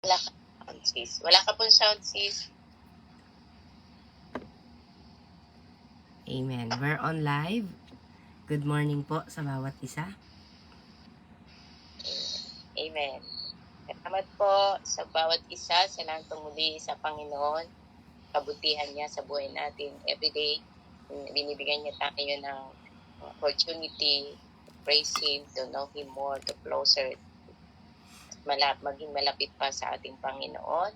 Wala ka sound, sis. Wala ka pong sound, sis. Amen. We're on live. Good morning po sa bawat isa. Amen. Salamat po sa bawat isa, sa lahat muli sa Panginoon. Kabutihan niya sa buhay natin everyday. Binibigyan niya tayo ng opportunity to praise Him, to know Him more, to closer, maging malapit pa sa ating Panginoon.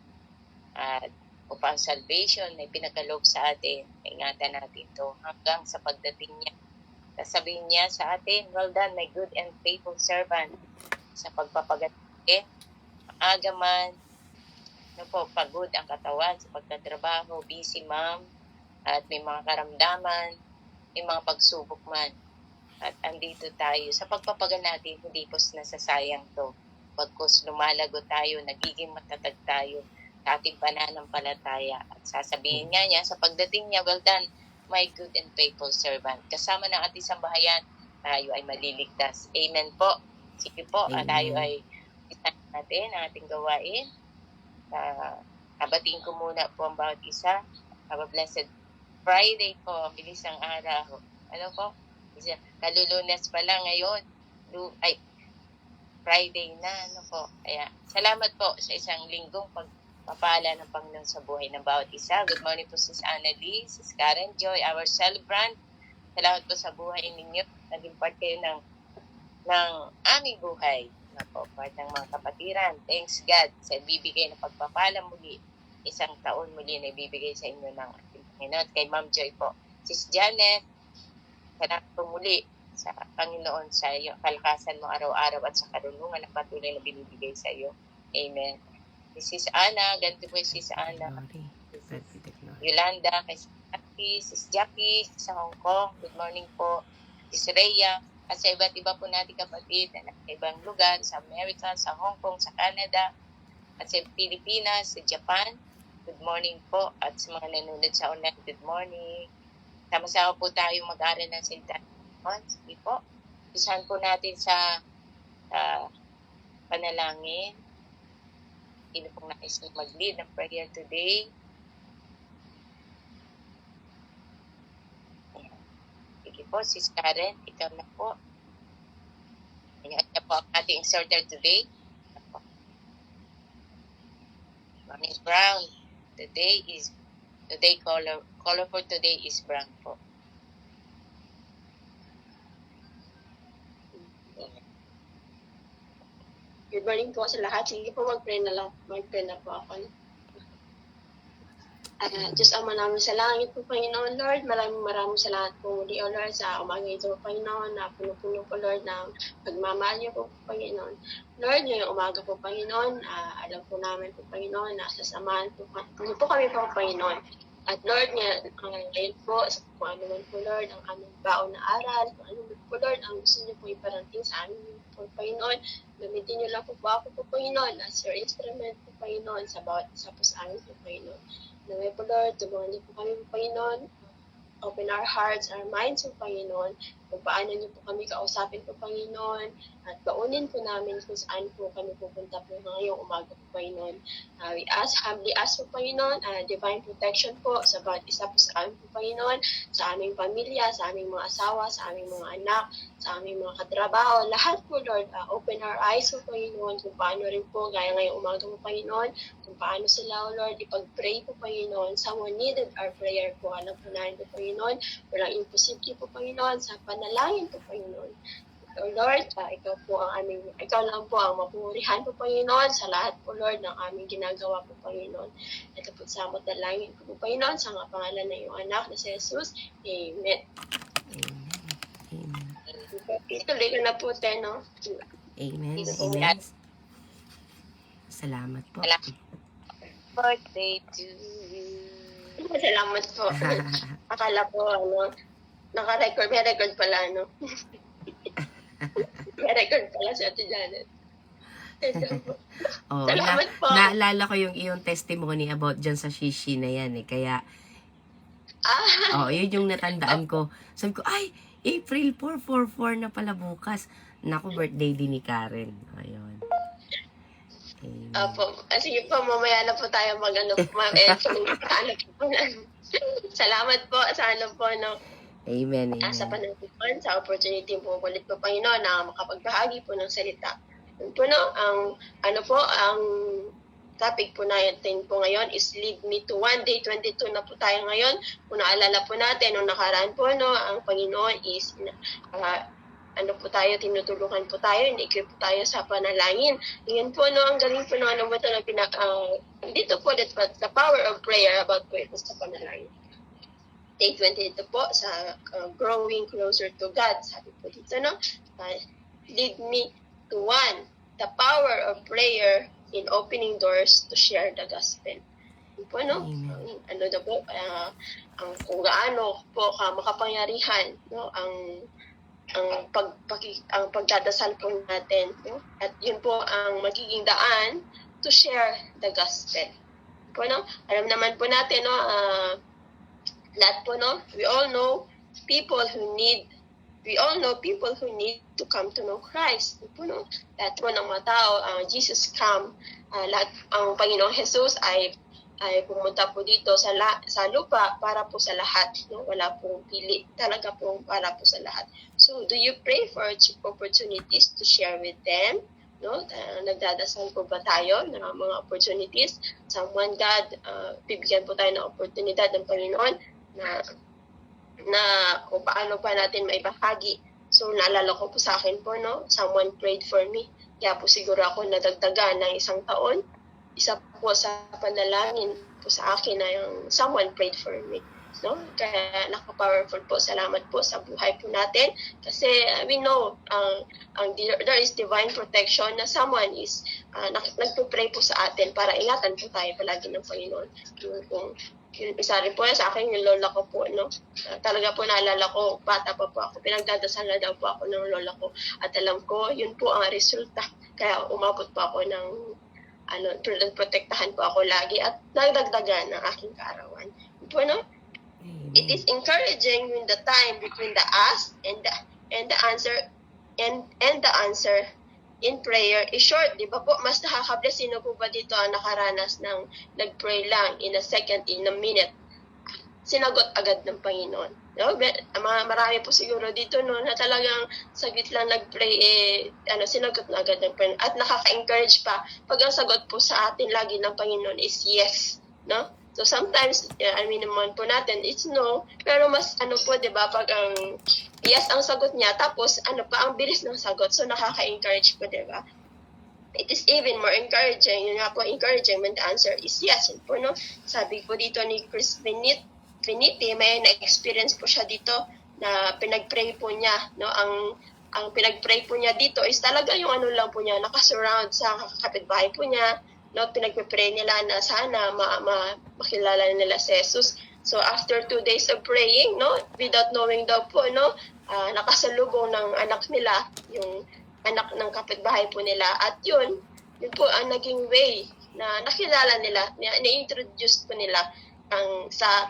At upang salvation na pinagkaloob sa atin, ingatan natin to hanggang sa pagdating niya. Sasabihin niya sa atin, well done, my good and faithful servant, sa pagpapagatid. Maaga man, pagod ang katawan sa pagtatrabaho, busy ma'am, at may mga karamdaman, may mga pagsubok man. At andito tayo sa pagpapagal natin, hindi po nasasayang to. Pagkos lumalago tayo, nagiging matatag tayo sa ating pananampalataya. At sasabihin nga niya, sa pagdating niya, well done, my good and faithful servant. Kasama ng ating sambahayan, tayo ay maliligtas. Amen po. Sige po, tayo ay isa natin ang ating gawain. Abatiin ko muna po ang bawat isa. Have a blessed Friday po. Bilis ang araw. Ano po? Kalulunas pa lang ngayon. Friday na. Ano po? Kaya, salamat po sa isang linggong pagpapala ng Panginoon sa buhay ng bawat isa. Good morning po Sis Annalie, Sis Karen Joy, our celebrant. Salamat po sa buhay ninyo. Naging part kayo ng aming buhay. Po, part ng mga kapatiran. Thanks God sa bibigay na pagpapala muli. Isang taon muli na ibibigay sa inyo ng ating Panginoon. Kay Ma'am Joy po. Sis Janet, salamat po muli sa Panginoon sa iyo. Kalakasan mo araw-araw at sa karunungan na patuloy na binibigay sa iyo. Amen. Sis Ana, ganito po Sis Ana. Yolanda, kay Sis Jackie, sa Hong Kong. Good morning po. Sis Rhea, at sa iba't iba po natin kapatid na sa ibang lugar, sa Amerika, sa Hong Kong, sa Canada, at sa Pilipinas, sa Japan. Good morning po. At sa mga nanonood sa online, good morning. Sama-sama po tayo mag-aral ng salita. Sige po. Isahan po natin sa panalangin. Sino pong nais mag-lead ng prayer today? Sige po, Sis Karen, ikaw na po. Ayan na po ang ating exhorter today. Morning brown. Today color for today is brown po. Good morning po sa lahat. Sige po, mag-pray na po ako. Diyos Ama namin sa langit po, Panginoon Lord, maraming salamat po muli, O Lord, sa umaga ito, Panginoon, na puno-puno po, Lord, ng pagmamahal niyo po, Panginoon. Lord, ngayong umaga po, Panginoon, alam po namin po, Panginoon, na sasamahan po kami po, Panginoon. At Lord, ngayon po, sa kung ano man po, Lord, ang aming baon na aral, kung ano man po, Lord, ang gusto niyo po iparating sa amin po, Panginoon, gamitin niyo lang po ako po, Panginoon, as your instrument po, Panginoon, sa bawat isa po sa amin po, Panginoon. Naway po, Lord, tulungan niyo po kami po, Panginoon. Open our hearts, our minds po, Panginoon. Kung paano niyo po kami kausapin po, Panginoon. At baunin po namin kung saan po kami pupunta po ngayong umaga po, Panginoon. We humbly ask po, Panginoon, divine protection po sa bawat isa po sa amin po, Panginoon. Sa aming pamilya, sa aming mga asawa, sa aming mga anak, sa aming mga katrabaho. Lahat po, Lord, open our eyes po, Panginoon. Kung paano rin po, gaya ngayong umaga po, Panginoon. Kung paano sila, Lord, ipag-pray po, Panginoon. Someone needed our prayer po. Alam po namin po, Panginoon. Walang imposible po, Panginoon, sa panalangin po, Panginoon. So, Lord, ikaw lang po ang mapurihan po, Panginoon, sa lahat po, Lord, ng aming ginagawa po, Panginoon. Ito po sa dalangin po, Panginoon, sa mga pangalan ng iyong anak na si Jesus. Amen. Ituloy ko na po, Teno. Amen. Amen. Salamat po. Birthday to you. Salamat po. Akala ko, naka-record. May record pala, May record pala si Ate Janet. Salamat po. Naalala ko yung iyong testimony about dyan sa shishi na yan kaya yun yung natandaan ko. Sabi ko, ay, April 4, 4 na pala bukas. Naku, birthday din ni Karen. Ayun. Amen. Sige po, mamaya na po tayo mag-ano po, ma'am. Ano po na. Salamat po sa ano po, no. Amen. Sa Amen. panahon, sa opportunity po ulit po, Panginoon, na makapagbahagi po ng salita. Yun po, no, ang topic po natin po ngayon is Lead Me to One. Day 22 na po tayo ngayon. Kung naalala po natin, nung nakaraan po, no, ang Panginoon is, tinutulungan po tayo, ini-equip po tayo sa panalangin. Ngayon po, no, ang galing po dito po, the power of prayer about po ito sa panalangin. Day 22 po sa growing closer to God. Sabi po dito, no, lead me to one. The power of prayer in opening doors to share the gospel. Yun po, no? Ang kung gaano po makapangyarihan, no, ang pagdadasal po natin, no? At yun po ang magiging daan to share the gospel. Yun po, no? Alam naman po natin, no, lahat po, no, we all know people who need to come to know Christ. Yun po, no? Lahat po ng mga tao, Jesus come, ang Panginoong Jesus ay pumunta po dito sa lupa para po sa lahat, no? Wala pong pili, talaga po para po sa lahat. So, do you pray for opportunities to share with them? No? Nagdadasal po ba tayo ng mga opportunities? Someone, God, bibigyan po tayo ng oportunidad ng Panginoon na kung paano pa natin maibahagi. So, naalala ko po sa akin po, no? Someone prayed for me. Kaya po siguro ako nadagdagan ng 1 taon. Isa po sa panalangin po sa akin na yung someone prayed for me. No? Kaya naka-powerful po. Salamat po sa buhay po natin. Kasi we know there is divine protection na someone is nagpo-pray po sa atin para ingatan po tayo palagi ng Panginoon. Yung isa rin po sa akin, yung lola ko po, no? Talaga po naalala ko, bata pa po ako, pinagdadasal na daw po ako ng lola ko. At alam ko, yun po ang resulta. Kaya umabot po ako ng protektahan po ako lagi at nagdagdagan ng aking kaarawan. Yun po, no? It is encouraging when the time between the ask and the answer in prayer is short, di ba po? Mas nakaka-bless. Sino po ba dito ang nakaranas ng nag-pray lang in a second, in a minute? Sinagot agad ng Panginoon. No? Marami po siguro dito, no, na talagang saglit lang nag-pray, sinagot na agad ng Panginoon. At nakaka-encourage pa pag ang sagot po sa atin lagi ng Panginoon is yes. No? So sometimes, naman po natin, it's no. Pero mas po, di ba, pag ang yes ang sagot niya, tapos ang bilis ng sagot. So nakaka-encourage po, di ba? It is even more encouraging. Yun nga po, encouraging when the answer is yes. Yun po, no? Sabi po dito ni Chris Benite, may na-experience po siya dito na pinag-pray po niya, no? Ang pinag-pray po niya dito is talaga yung lang po niya, nakasurround sa kapitbahay po niya, no? Pinag-pray nila na sana makilala nila si Jesus. So after 2 days of praying, no, without knowing daw po, no, nakasalubong ng anak nila, yung anak ng kapitbahay po nila, at yun po ang naging way na nakilala nila, na-introduce po nila sa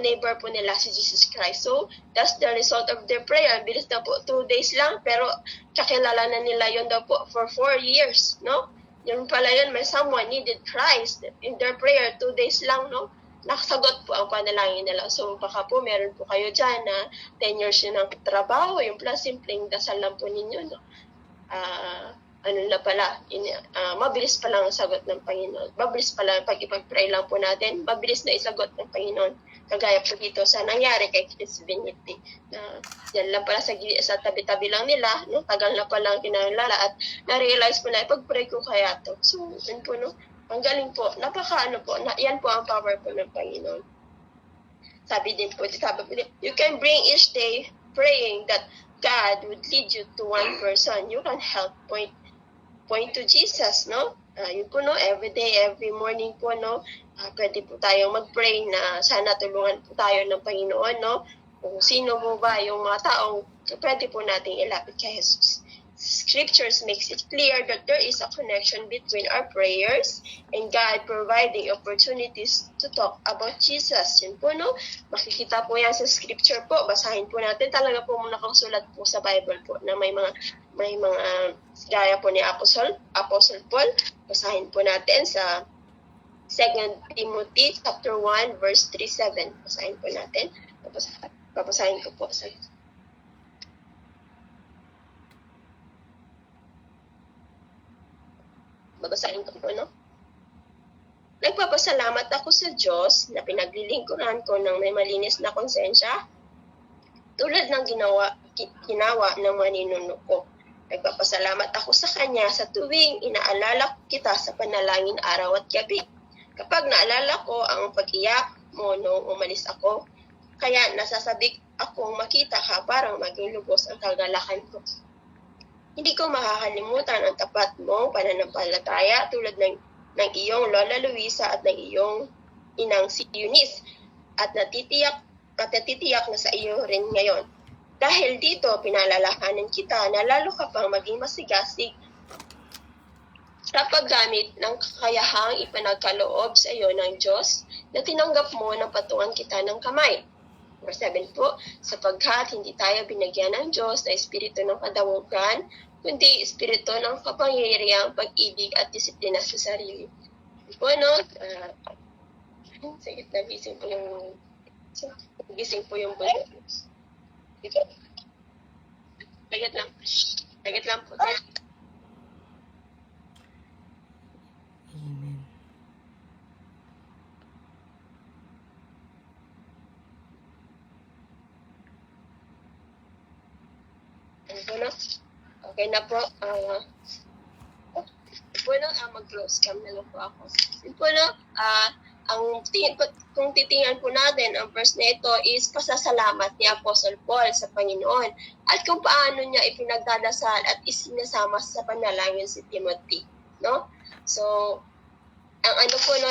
neighbor po nila si Jesus Christ. So that's the result of their prayer. Bilis na po, 2 days lang, pero kakilala na nila yun daw po for 4 years, no? Yun pala yun, may someone needed Christ in their prayer, 2 days lang, no? Nakasagot po ang panalangin nila. So baka po meron po kayo dyan na 10 years yun ng trabaho, yung plus simpleng dasal lang po ninyo, no? Mabilis pa lang ang sagot ng Panginoon. Mabilis pa lang, pag ipag-pray lang po natin, mabilis na isagot ng Panginoon. Kagaya po dito sa nangyari kay Chris Benite. Yan lang pala sa tabi-tabi lang nila, no? Tagal na palang kinalala at na-realize po na ipag-pray ko kaya to. So, yun po, no? Ang galing po. Yan po ang power po ng Panginoon. Sabi po, you can bring each day praying that God would lead you to one person. You can help point to Jesus, no? Yun po, no? Every day, every morning po, no? Pwede po tayong mag-pray na sana tulungan po tayo ng Panginoon, no? Kung sino mo ba yung mga taong pwede po nating ilapit kay Jesus. Scriptures makes it clear that there is a connection between our prayers and God providing opportunities to talk about Jesus. Yun po, no? Makikita po yan sa scripture po. Basahin po natin. Talaga po nakasulat po sa Bible po na may mga may mga gaya po ni Apostle Paul. Basahin po natin sa 2 Timothy chapter 1 verse 3-7. Basahin po natin. Tapos babasahin ko po sa babasahin ko po, no? Nagpapasalamat ako sa Diyos na pinaglilingkuran ko ng may malinis na konsensya tulad ng ginawa ng maninuno ko. Nagpapasalamat ako sa Kanya sa tuwing inaalala kita sa panalangin araw at gabi. Kapag naalala ko ang pag-iyak mo noong umalis ako, kaya nasasabik akong makita ka parang maging lubos ang kagalakan ko. Hindi ko makakalimutan ang tapat mong pananampalataya tulad ng iyong Lola Luisa at ng iyong inang si Eunice at natitiyak na sa iyo rin ngayon. Dahil dito, pinalalahanan kita na lalo ka pang maging masigasig sa paggamit ng kakayahang ipanagkaloob sa iyo ng Diyos na tinanggap mo ng patungan kita ng kamay. Verse 7 po, sapagkat hindi tayo binigyan ng Diyos na espiritu ng kadawagan, kundi espiritu ng kapangyarihang pag-ibig at disiplina sa sarili. Po, no? Sige, nagising po yung bulo. Dito. Lagat lang po. Amen. Ano po, no? Okay na po. Mag-close cam na lang po ako. Yun po, no? Kung titingnan po natin, ang verse na ito is pasasalamat ni Apostle Paul sa Panginoon at kung paano niya ipinagdadasal at isinasama sa panalangin si Timothy, no? So, ang ano po, no,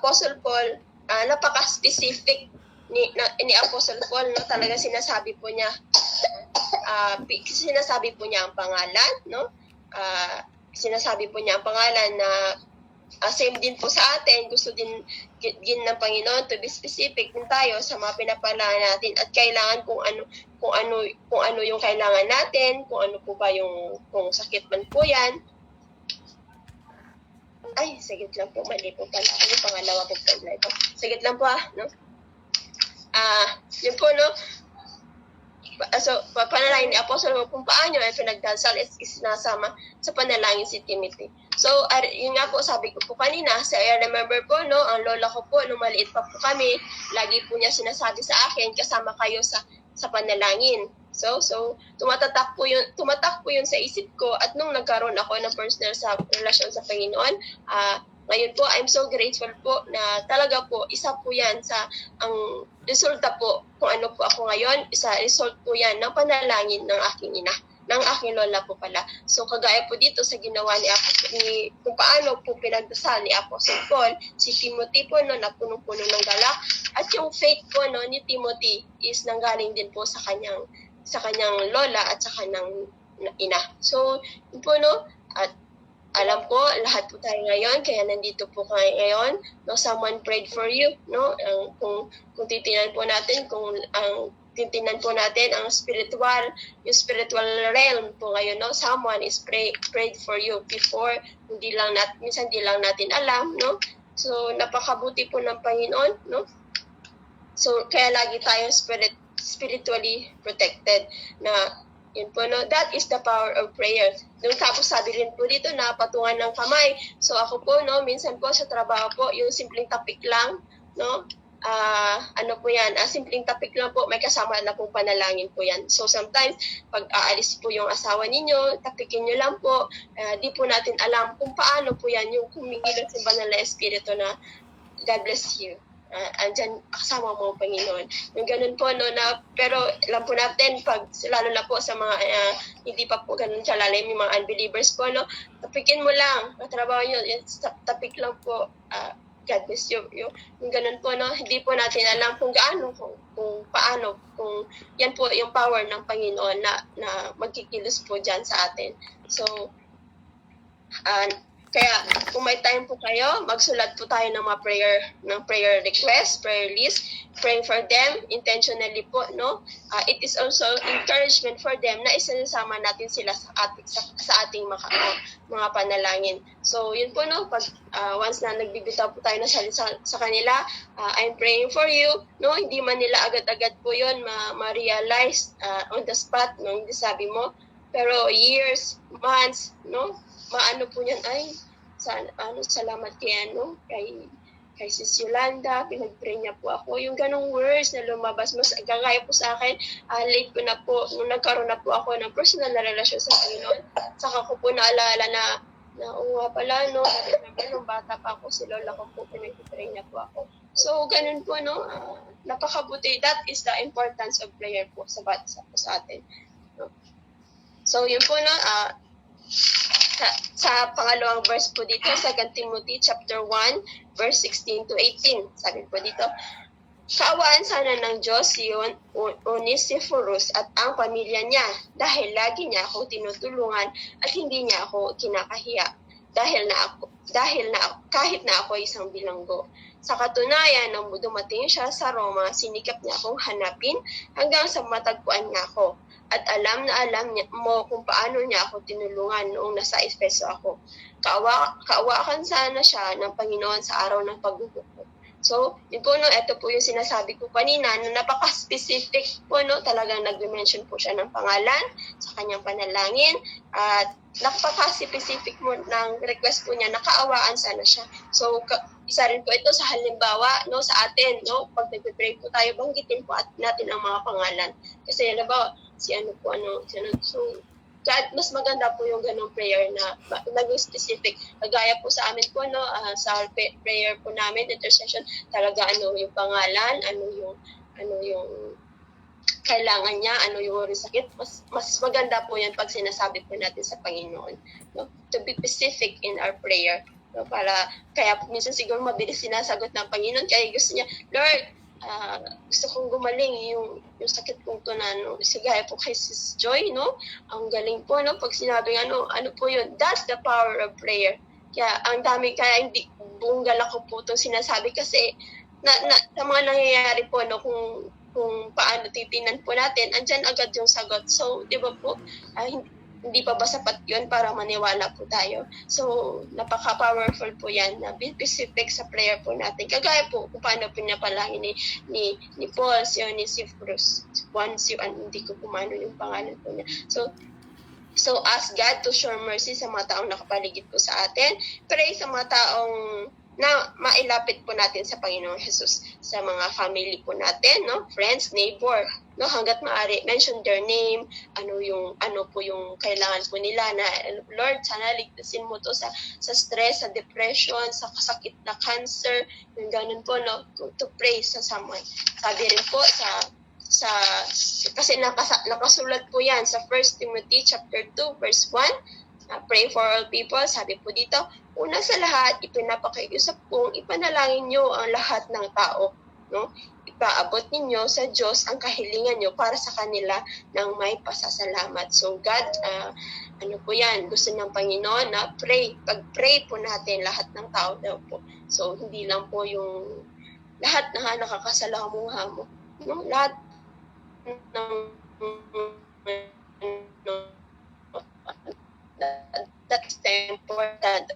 Apostle Paul, napaka-specific ni Apostle Paul, no? Talaga sinasabi po niya ang pangalan, no? Sinasabi po niya ang pangalan na same din po sa atin, gusto din ng Panginoon to be specific din tayo sa mga pinapala natin at kailangan kung ano yung kailangan natin, kung ano po ba kung sakit man po yan. Ay, sagit lang po, mali po pala. Yung pangalawa po pala ito. Sagit lang po no? Yun po, no? So, panalangin ni Apostle kung paano ay pinagdasal is sinasama sa panalangin si Timothy. So, yun nga po, sabi ko po kanina, I remember po, no, ang lola ko po, nung maliit pa po kami, lagi po niya sinasabi sa akin, kasama kayo sa panalangin. So, tumatak po yun sa isip ko at nung nagkaroon ako ng personal sa relasyon sa Panginoon, ngayon po, I'm so grateful po na talaga po, isa po yan sa ang resulta po kung ano po ako ngayon, result po yan ng panalangin ng aking ina, ng aking lola po pala. So kagaya po dito sa ginawa kung paano po pinagdasal ni Apostle Paul, si Timothy po no, na punong-puno ng galak at yung faith po no, ni Timothy is nanggaling din po sa kanyang lola at sa kanyang ina. So yun po no, at alam ko, lahat po tayo ngayon, kaya nandito po kayo ngayon, no, someone prayed for you, no, kung titingnan po natin, titingnan po natin ang yung spiritual realm po ngayon, no, someone is prayed for you before, minsan di lang natin alam, no, so napakabuti po ng Panginoon, no, so kaya lagi tayong spiritually protected, na yun po, no? That is the power of prayer. Nung tapos sabi rin po dito na patungan ng kamay. So ako po, no, minsan po sa trabaho po, yung simpleng tapik lang, no? Ano po yan? Simpleng tapik lang po, may kasama na pong panalangin po yan. So sometimes, pag aalis po yung asawa ninyo, tapikin nyo lang po. Di po natin alam kung paano po yan, yung kumikilos ng banal na espiritu na God bless you. Andyan kasama mo, Panginoon. Yung ganun po, no, pero alam po natin, lalo na po sa mga hindi pa po ganun kalalim, yung mga unbelievers po, no, tapikin mo lang, katrabaho nyo, tapik lang po, God bless you. Yung ganun po, no, hindi po natin alam kung gaano, kung paano, kung yan po yung power ng Panginoon na magkikilos po dyan sa atin. So, kaya kung may time po kayo, magsulat po tayo ng mga prayer request, prayer list. praying for them intentionally po, no? It is also encouragement for them na isasama natin sila sa ating mga panalangin. So, yun po, no? Pag once na nagbibitaw po tayo na sa kanila, I'm praying for you, no? Hindi man nila agad-agad po yun ma-realize on the spot, no? Hindi sabi mo. Pero years, months, no? Maano po yan, ay, salamat kay Sis Yolanda, pinag-pray niya po ako. Yung ganong words na lumabas, mas gagaya po sa akin, late ko na po, nung nagkaroon na po ako ng personal na relasyon sa Panginoon, saka ko po naalala na nga pala, no, remember, nung bata pa ako, si Lola ko po, pinag-pray niya po ako. So, ganun po, no, napakabuti. That is the importance of prayer po sa atin. No? So, yun po, no, sa pangalawang verse po dito, 2 Timothy chapter 1, verse 16 to 18. Sabi po dito, kaawaan sana ng Diyos yun, Onesiphorus at ang pamilya niya, dahil lagi niya ako tinutulungan at hindi niya ako kinakahiya. Dahil kahit na ako isang bilanggo. Sa katunayan, nang dumating siya sa Roma, sinikap niya akong hanapin hanggang sa matagpuan niya ako. At alam mo kung paano niya ako tinulungan noong nasa Efeso ako. Kaawakan sana siya ng Panginoon sa araw ng paghuhukom. So, yun po, no, ito po yung sinasabi ko kanina, na napaka-specific po, no, talagang nag-mention po siya ng pangalan sa kanyang panalangin, at napaka-specific mo ng request po niya, nakaawaan sana siya. So, isa rin po ito sa halimbawa, no, sa atin, no, pag nag-pray po tayo, banggitin po natin ang mga pangalan. Kasi, halimbawa, so, God, mas maganda po yung ganong prayer na nag-specific. Kagaya po sa amin po, no, sa prayer po namin, intercession, talaga yung pangalan, ano yung kailangan niya, ano yung sakit. Mas maganda po yan pag sinasabi po natin sa Panginoon. No? To be specific in our prayer. No? Kaya minsan siguro mabilis sinasagot ng Panginoon, kaya gusto niya, Lord, gusto kong gumaling yung sakit kong to na sigaya po kay Sis Joy, no? Ang galing po, no? Pag sinabing ano po yun, that's the power of prayer. Kaya ang dami, kaya hindi bunggal ako po itong sinasabi kasi sa mga nangyayari po, no, kung paano titinan po natin, andyan agad yung sagot. So, di ba po, hindi pa ba sapat yun para maniwala po tayo? So, napaka-powerful po yan na be specific sa prayer po natin. Kagaya po kung paano po pinapalangin ni Paul, si Onesiphorus. Hindi ko pumano yung pangalan po niya. So ask God to show mercy sa mga taong nakapaligid po sa atin. Pray sa mga taong na mailapit po natin sa Panginoong Jesus, sa mga family po natin, no, friends, neighbor, no, hangga't maaari mention their name, ano po yung kailangan po nila na Lord, sana ligtasin mo to sa stress, sa depression, sa kasakit na cancer, yung ganun po, no, to pray sa someone. Sabi rin po kasi nakasulat po yan sa 1 Timothy chapter 2 verse 1. Pray for all people, sabi po dito, una sa lahat, ipinapakiusap kong ipanalangin nyo ang lahat ng tao. No? Ipaabot ninyo sa Diyos ang kahilingan nyo para sa kanila ng may pasasalamat. So God, po yan, gusto ng Panginoon na pray. Pag-pray po natin lahat ng tao daw po. So hindi lang po yung lahat na nakakasalamuha mo. No? Lahat ng that's important.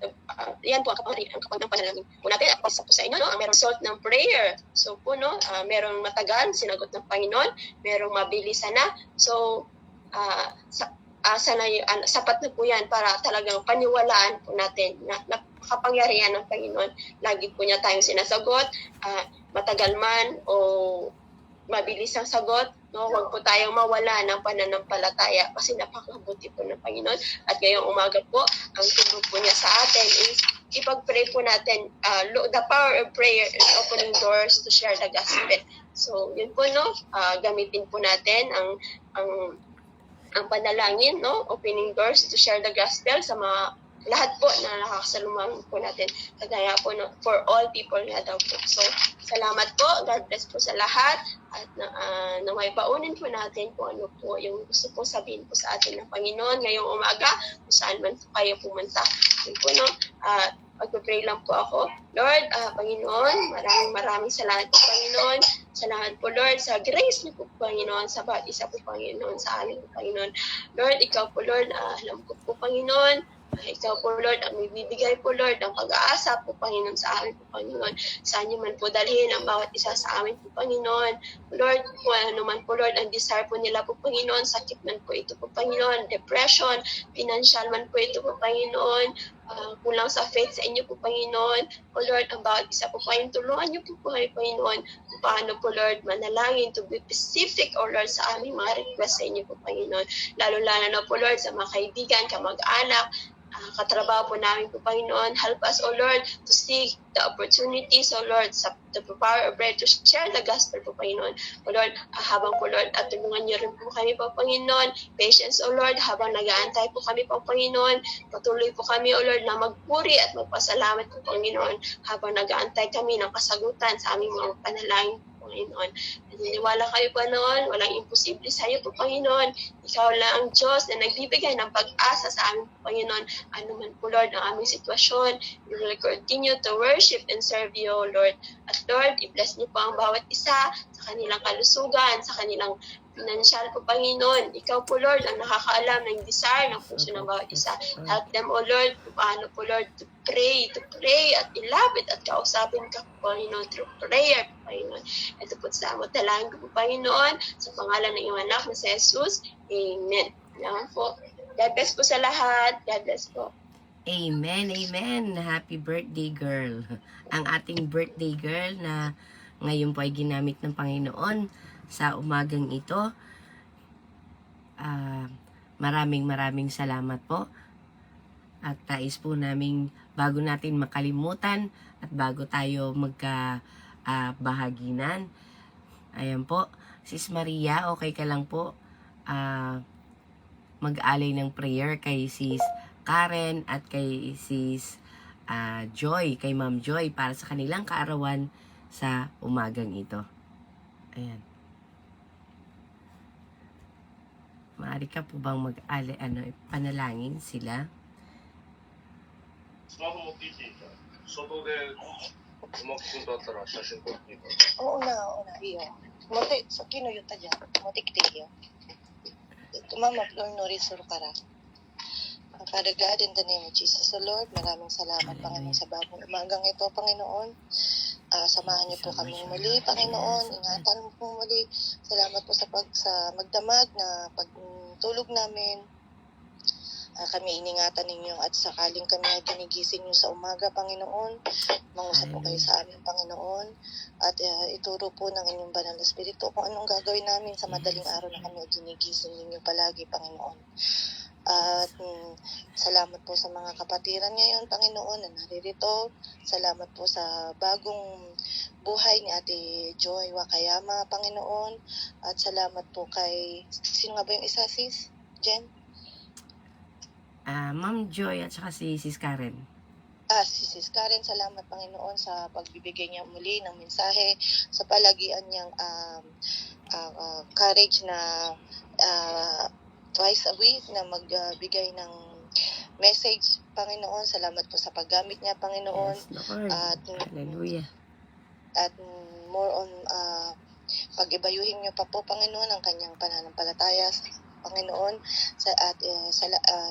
Yan po ang kapag ng panalangin po natin. Ako sa po sa inyo, no? Ang merong result ng prayer. So po, no, merong matagal, sinagot ng Panginoon, merong mabilis na. So, sapat na po yan para talagang paniwalaan po natin na kapangyarihan ng Panginoon. Lagi po niya tayong sinasagot, matagal man o mabilis ang sagot, no? Huwag po tayong mawala ng pananampalataya kasi napakabuti po ng Panginoon. At ngayong umaga po, ang tulong po niya sa atin is ipag-pray po natin. The power of prayer is opening doors to share the gospel. So, yun po, no? Gamitin po natin ang panalangin, no? Opening doors to share the gospel sa mga lahat po na nakakasalumang po natin. Kagaya po, no, for all people nga daw po. So, salamat po. God bless po sa lahat. At na may paunin po natin kung ano po yung gusto po sabihin po sa atin ng Panginoon ngayong umaga, kung saan man po kayo pumunta. Yun po, no, Magpapray lang po ako. Lord, Panginoon, maraming salamat po, Panginoon. Salamat po, Lord, sa grace niyo po, Panginoon, sa bawat isa po, Panginoon, sa amin po, Panginoon. Lord, ikaw po, Lord, alam ko po, Panginoon, ikaw po, Lord, ang bibigay po, Lord, ang pag-aasa po, Panginoon, sa amin po, Panginoon. Saan niyo man po dalhin ang bawat isa sa amin po, Panginoon. Lord, kung ano man po, Lord, ang desire po nila po, Panginoon, sakit man po ito po, Panginoon, depression, financial man po ito po, Panginoon, kulang sa faith sa inyo po, Panginoon. O Lord, ang bawat isa po, Panginoon, tulungan niyo po kami, Panginoon, kung paano po, Lord, manalangin to be specific, O Lord, sa aming mga request sa inyo po, Panginoon. Lalo-lalo na po, Lord, sa mga kaibigan, kamag-anak, katrabaho po namin po, Panginoon. Help us, O Lord, to seek the opportunities, O Lord, to power of bread, to share the gospel po, Panginoon. O Lord, habang po, Lord, at tulungan niyo rin po kami po, Panginoon. Patience, O Lord, habang nag-aantay po kami po, Panginoon. Patuloy po kami, O Lord, na magpuri at magpasalamat po, Panginoon, habang nag-aantay kami ng kasagutan sa aming mga panalangin po, Panginoon. Naniniwala kayo, Panginoon, walang imposible sa iyo po, Panginoon. Ikaw lang ang Diyos na nagbibigay ng pag-asa sa amin po, Panginoon. Ano man po, Lord, ang aming sitwasyon, we will continue to worship and serve you, O Lord. At Lord, i-bless niyo po ang bawat isa sa kanilang kalusugan, sa kanilang financial po, Panginoon. Ikaw po, Lord, ang nakakaalam ng desire ng puso ng bawat isa. Help them, O Lord, kung paano po, Lord, to pray at ilapit at kausapin ka po, Panginoon, through prayer, Panginoon. Ito po sa dalangin ko po, Panginoon, sa pangalan ng iyong anak na si Jesus. Amen. Yan po. God bless po sa lahat. God bless po. Amen, amen. Happy birthday, girl. Ang ating birthday girl na ngayon po ay ginamit ng Panginoon sa umagang ito. Maraming salamat po. At tais po namin, bago natin makalimutan at bago tayo bahaginan, ayan po, Sis Maria, okay ka lang po mag-alay ng prayer kay Sis Karen at kay Sis Joy, kay Ma'am Joy, para sa kanilang kaarawan sa umagang ito. Ayan. Maaari ka po bang mag-alay, panalangin sila? スマホ持って行っていいか外でうまく君と会ったら写真撮っていいか Oo na,いいよ。さっきの言ったじゃん。持ってきていいよ。Mama, Lord, suru kara. Father God, in the name of Jesus, O Lord, maraming salamat, Panginoon, sa bagong umagang ito, Panginoon. Samahan niyo po kami muli, Panginoon. Ingatan mo po muli. Salamat po sa magdamag na pagtulog namin. Kami iningatan ninyo at sakaling kami ay ginigising nyo sa umaga, Panginoon. Mangusap po kayo sa amin, Panginoon. At ituro po ng inyong banal na Espiritu kung anong gagawin namin sa madaling araw na kami ay ginigising ninyo palagi, Panginoon. At salamat po sa mga kapatiran ngayon, Panginoon, na naririto. Salamat po sa bagong buhay ni Ate Joy Wakayama, Panginoon. At salamat po kay, sino nga ba yung isa, sis? Jen? Ma'am Joy at saka si Sis Karen. Si Sis Karen, salamat, Panginoon, sa pagbibigay niya muli ng mensahe, sa palagian niyang courage na twice a week na magbigay ng message, Panginoon. Salamat po sa paggamit niya, Panginoon. Yes, Lord. Hallelujah. At more on pag-ibayuhin niyo pa po, Panginoon, ang kanyang pananampalataya, Panginoon,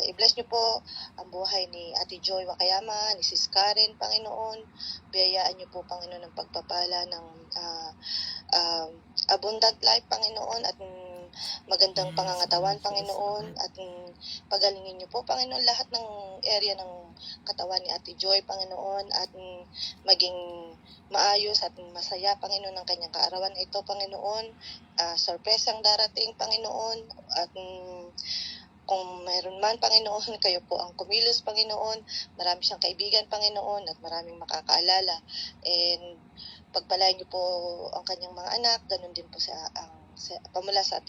i-bless niyo po ang buhay ni Ate Joy Wakayama, ni Sis Karen, Panginoon. Biyayaan niyo po, Panginoon, ng pagpapala ng abundant life, Panginoon, at magandang pangangatawan, Panginoon, at pagalingin niyo po, Panginoon, lahat ng area ng katawan ni Ate Joy, Panginoon, at maging maayos at masaya, Panginoon, ang kanyang kaarawan ito, Panginoon. Sorpresang darating, Panginoon, at kung mayroon man, Panginoon, kayo po ang kumilos, Panginoon. Marami siyang kaibigan, Panginoon, at maraming makakaalala. And pagpalain niyo po ang kanyang mga anak, ganun din po pamula sa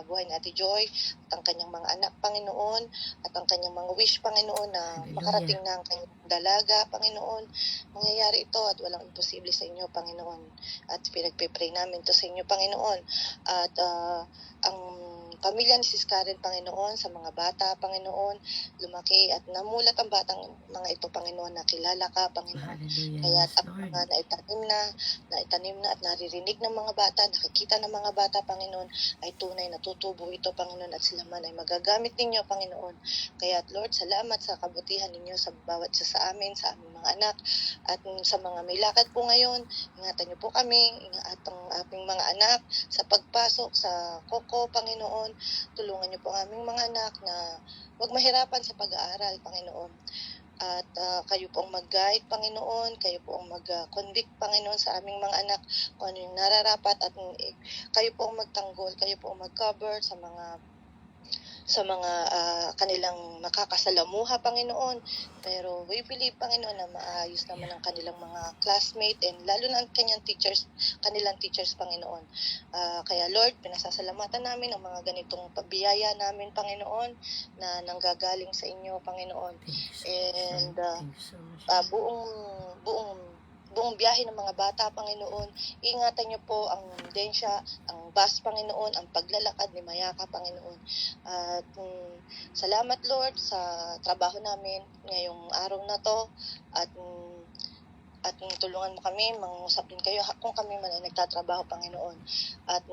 buhay ni Ate Joy, at ang kanyang mga anak, Panginoon, at ang kanyang mga wish, Panginoon, na makarating na ang kanyang dalaga, Panginoon. Mangyayari ito at walang imposible sa inyo, Panginoon. At pinagpipray namin to sa inyo, Panginoon. At ang pamilya ni Sis Karen, Panginoon, sa mga bata, Panginoon, lumaki at namulat ang batang mga ito, Panginoon, na kilala ka, Panginoon. Hallelujah. Kaya Yes, ang Lord. mga naitanim na at naririnig ng mga bata, nakikita ng mga bata, Panginoon, ay tunay na tutubo ito, Panginoon, at sila man ay magagamit ninyo, Panginoon. Kaya Lord, salamat sa kabutihan ninyo sa bawat isa sa amin, sa aming mga anak, at sa mga may lakad po ngayon, ingatan niyo po kami, at ang aming mga anak sa pagpasok sa Koko, Panginoon. Tulungan niyo po ang aming mga anak na huwag mahirapan sa pag-aaral, Panginoon. At kayo po ang mag-guide, Panginoon. Kayo po ang mag-convict, Panginoon, sa aming mga anak kung ano yung nararapat. At kayo po ang magtanggol, kayo po ang mag-cover sa mga kanilang makakasalamuha, Panginoon. Pero we believe, Panginoon, na maayos naman ang kanilang mga classmate and lalo na ang kanilang teachers, Panginoon. Kaya Lord, pinasasalamatan namin ang mga ganitong pabiyaya namin, Panginoon, na nanggagaling sa inyo, Panginoon. And Thank you so much. buong biyahe ng mga bata, Panginoon, ingatan niyo po ang densya, ang bus, Panginoon, ang paglalakad ni Mayaka, Panginoon. At salamat, Lord, sa trabaho namin ngayong araw na to. At tulungan mo kami, mangusap din kayo kung kami man ay nagtatrabaho, Panginoon. At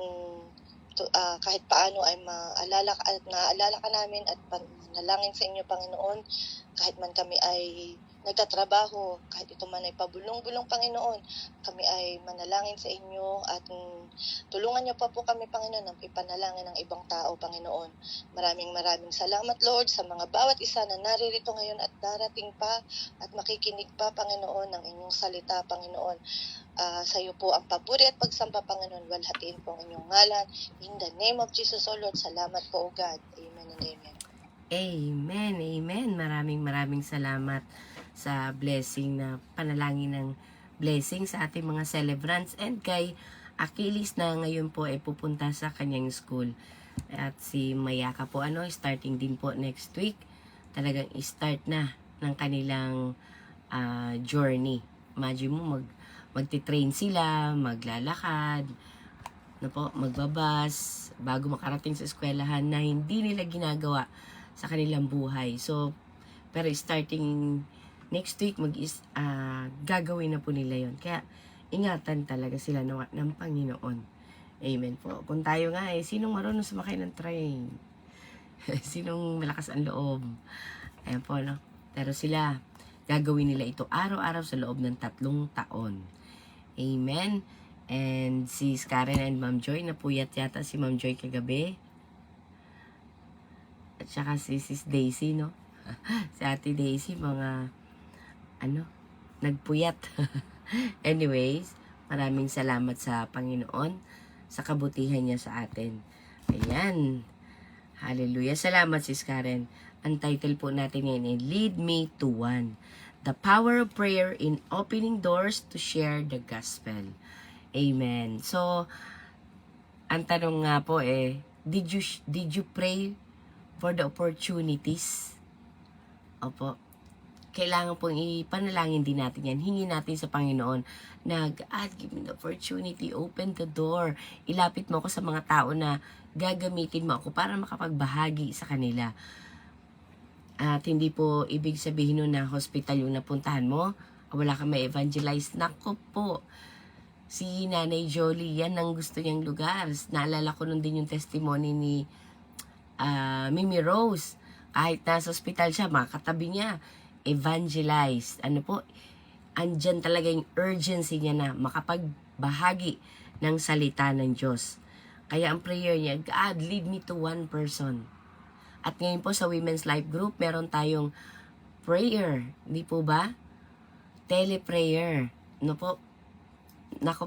kahit paano ay naalala ka namin at panalangin sa inyo, Panginoon, kahit man kami ay nagtatrabaho, kahit ito man ay pabulong-bulong, Panginoon, kami ay manalangin sa inyo at tulungan niyo pa po kami, Panginoon, ng ipanalangin ng ibang tao, Panginoon. Maraming salamat, Lord, sa mga bawat isa na naririto ngayon at darating pa at makikinig pa, Panginoon, ng inyong salita, Panginoon. Sa iyo po ang papuri at pagsamba, Panginoon, walhatiin po ang inyong ngalan. In the name of Jesus, O Lord, salamat po, O God. Amen and amen. Amen, amen. Maraming salamat sa blessing na panalangin ng blessing sa ating mga celebrants and kay Achilles na ngayon po ay pupunta sa kanyang school. At si Mayaka po starting din po next week. Talagang start na ng kanilang journey. Imagine mo magti-train sila, maglalakad, magbabas bago makarating sa eskwelahan na hindi nila ginagawa sa kanilang buhay. So, pero starting next week, gagawin na po nila yon. Kaya, ingatan talaga sila ng Panginoon. Amen po. Kung tayo nga sinong marunong sumakay ng train? Sinong malakas ang loob? Ayan po, no? Pero sila, gagawin nila ito araw-araw sa loob ng 3 taon. Amen. And si Karen and Ma'am Joy, napuyat yata si Ma'am Joy kagabi. At saka si Sis Daisy, no? Si Ate Daisy, mga nagpuyat. Anyways, maraming salamat sa Panginoon sa kabutihan niya sa atin. Ayan. Hallelujah. Salamat, Sis Karen. Ang title po natin ngayon ay Lead Me to One. The Power of Prayer in Opening Doors to Share the Gospel. Amen. So, ang tanong nga po did you pray for the opportunities? Opo. Kailangan pong ipanalangin din natin yan. Hingin natin sa Panginoon na, God, give me the opportunity, open the door. Ilapit mo ako sa mga tao na gagamitin mo ako para makapagbahagi sa kanila. At hindi po ibig sabihin nun na hospital yung napuntahan mo, wala kang may evangelize. Nako po, si Nanay Jolie, yan ang gusto niyang lugar. Naalala ko nun din yung testimony ni Mimi Rose. Kahit nasa hospital siya, makatabi niya, evangelize. Andyan talaga yung urgency niya na makapagbahagi ng salita ng Diyos. Kaya ang prayer niya, God, lead me to one person. At ngayon po sa Women's Life Group, meron tayong prayer. Hindi po ba? Teleprayer. Nako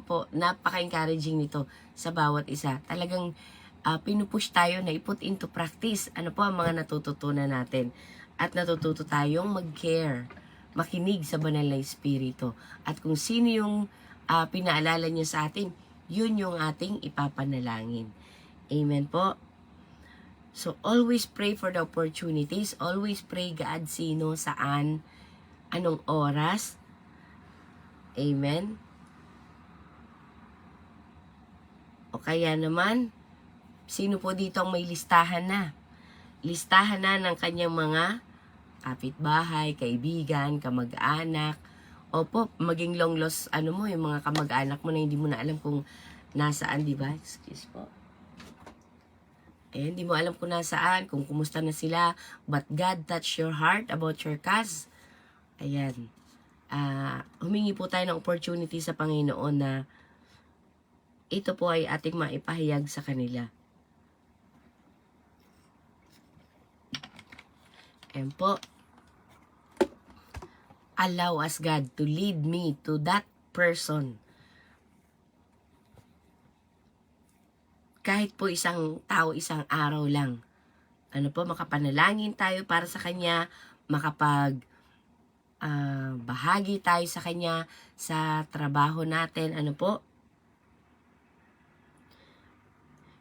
po, napaka-encouraging nito sa bawat isa. Talagang pinupush tayo na i-put into practice. Ano po ang mga natututunan natin? At natututo tayong mag-care, makinig sa banal na Espiritu. At kung sino yung pinaalala niya sa atin, yun yung ating ipapanalangin. Amen po. So, always pray for the opportunities. Always pray, God, sino, saan, anong oras. Amen. O kaya naman, Sino po dito ang may listahan na? Listahan na ng kanyang mga kapitbahay, kaibigan, kamag-anak. Opo, maging long lost, yung mga kamag-anak mo na hindi mo na alam kung nasaan, di ba? Excuse po. Hindi mo alam kung nasaan, kung kumusta na sila. But God touched your heart about your cause. Ayan. Humingi po tayo ng opportunity sa Panginoon na ito po ay ating maipahayag sa kanila. And po, allow us God to lead me to that person. Kahit po isang tao, isang araw lang. Makapanalangin tayo para sa kanya, bahagi tayo sa kanya sa trabaho natin.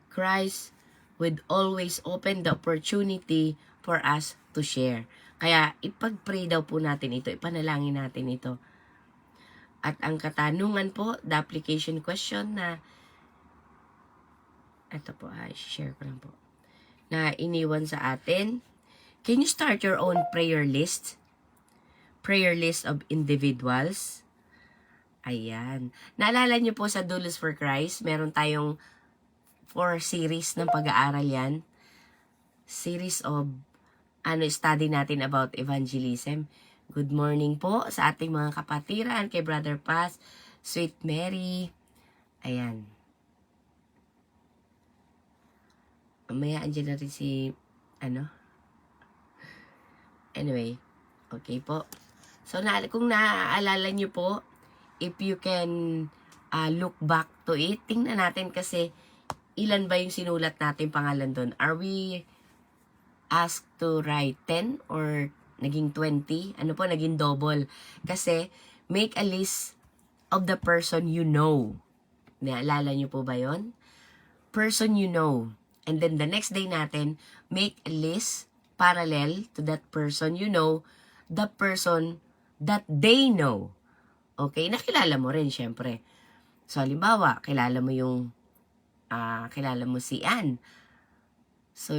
Christ would always open the opportunity for us to share. Kaya ipag-pray daw po natin ito, ipanalangin natin ito. At ang katanungan po, the application question na, ito po, share ko lang po, na iniwan sa atin. Can you start your own prayer list? Prayer list of individuals. Ayan. Naalala niyo po sa Doulos for Christ, meron tayong 4 series ng pag-aaral yan. Series of study natin about evangelism. Good morning po sa ating mga kapatiran, kay Brother Paz, Sweet Mary. Ayan. Mamaya andyan na rin si, Anyway, okay po. So, kung naaalala nyo po, if you can look back to it, tingnan natin kasi ilan ba yung sinulat natin pangalan doon? Are we asked to write 10 or naging 20? Naging double. Kasi, make a list of the person you know. Naalala nyo po ba yon? Person you know. And then the next day natin, make a list parallel to that person you know, the person that they know. Okay? Nakilala mo rin, syempre. So, halimbawa, kilala mo si Ann. So,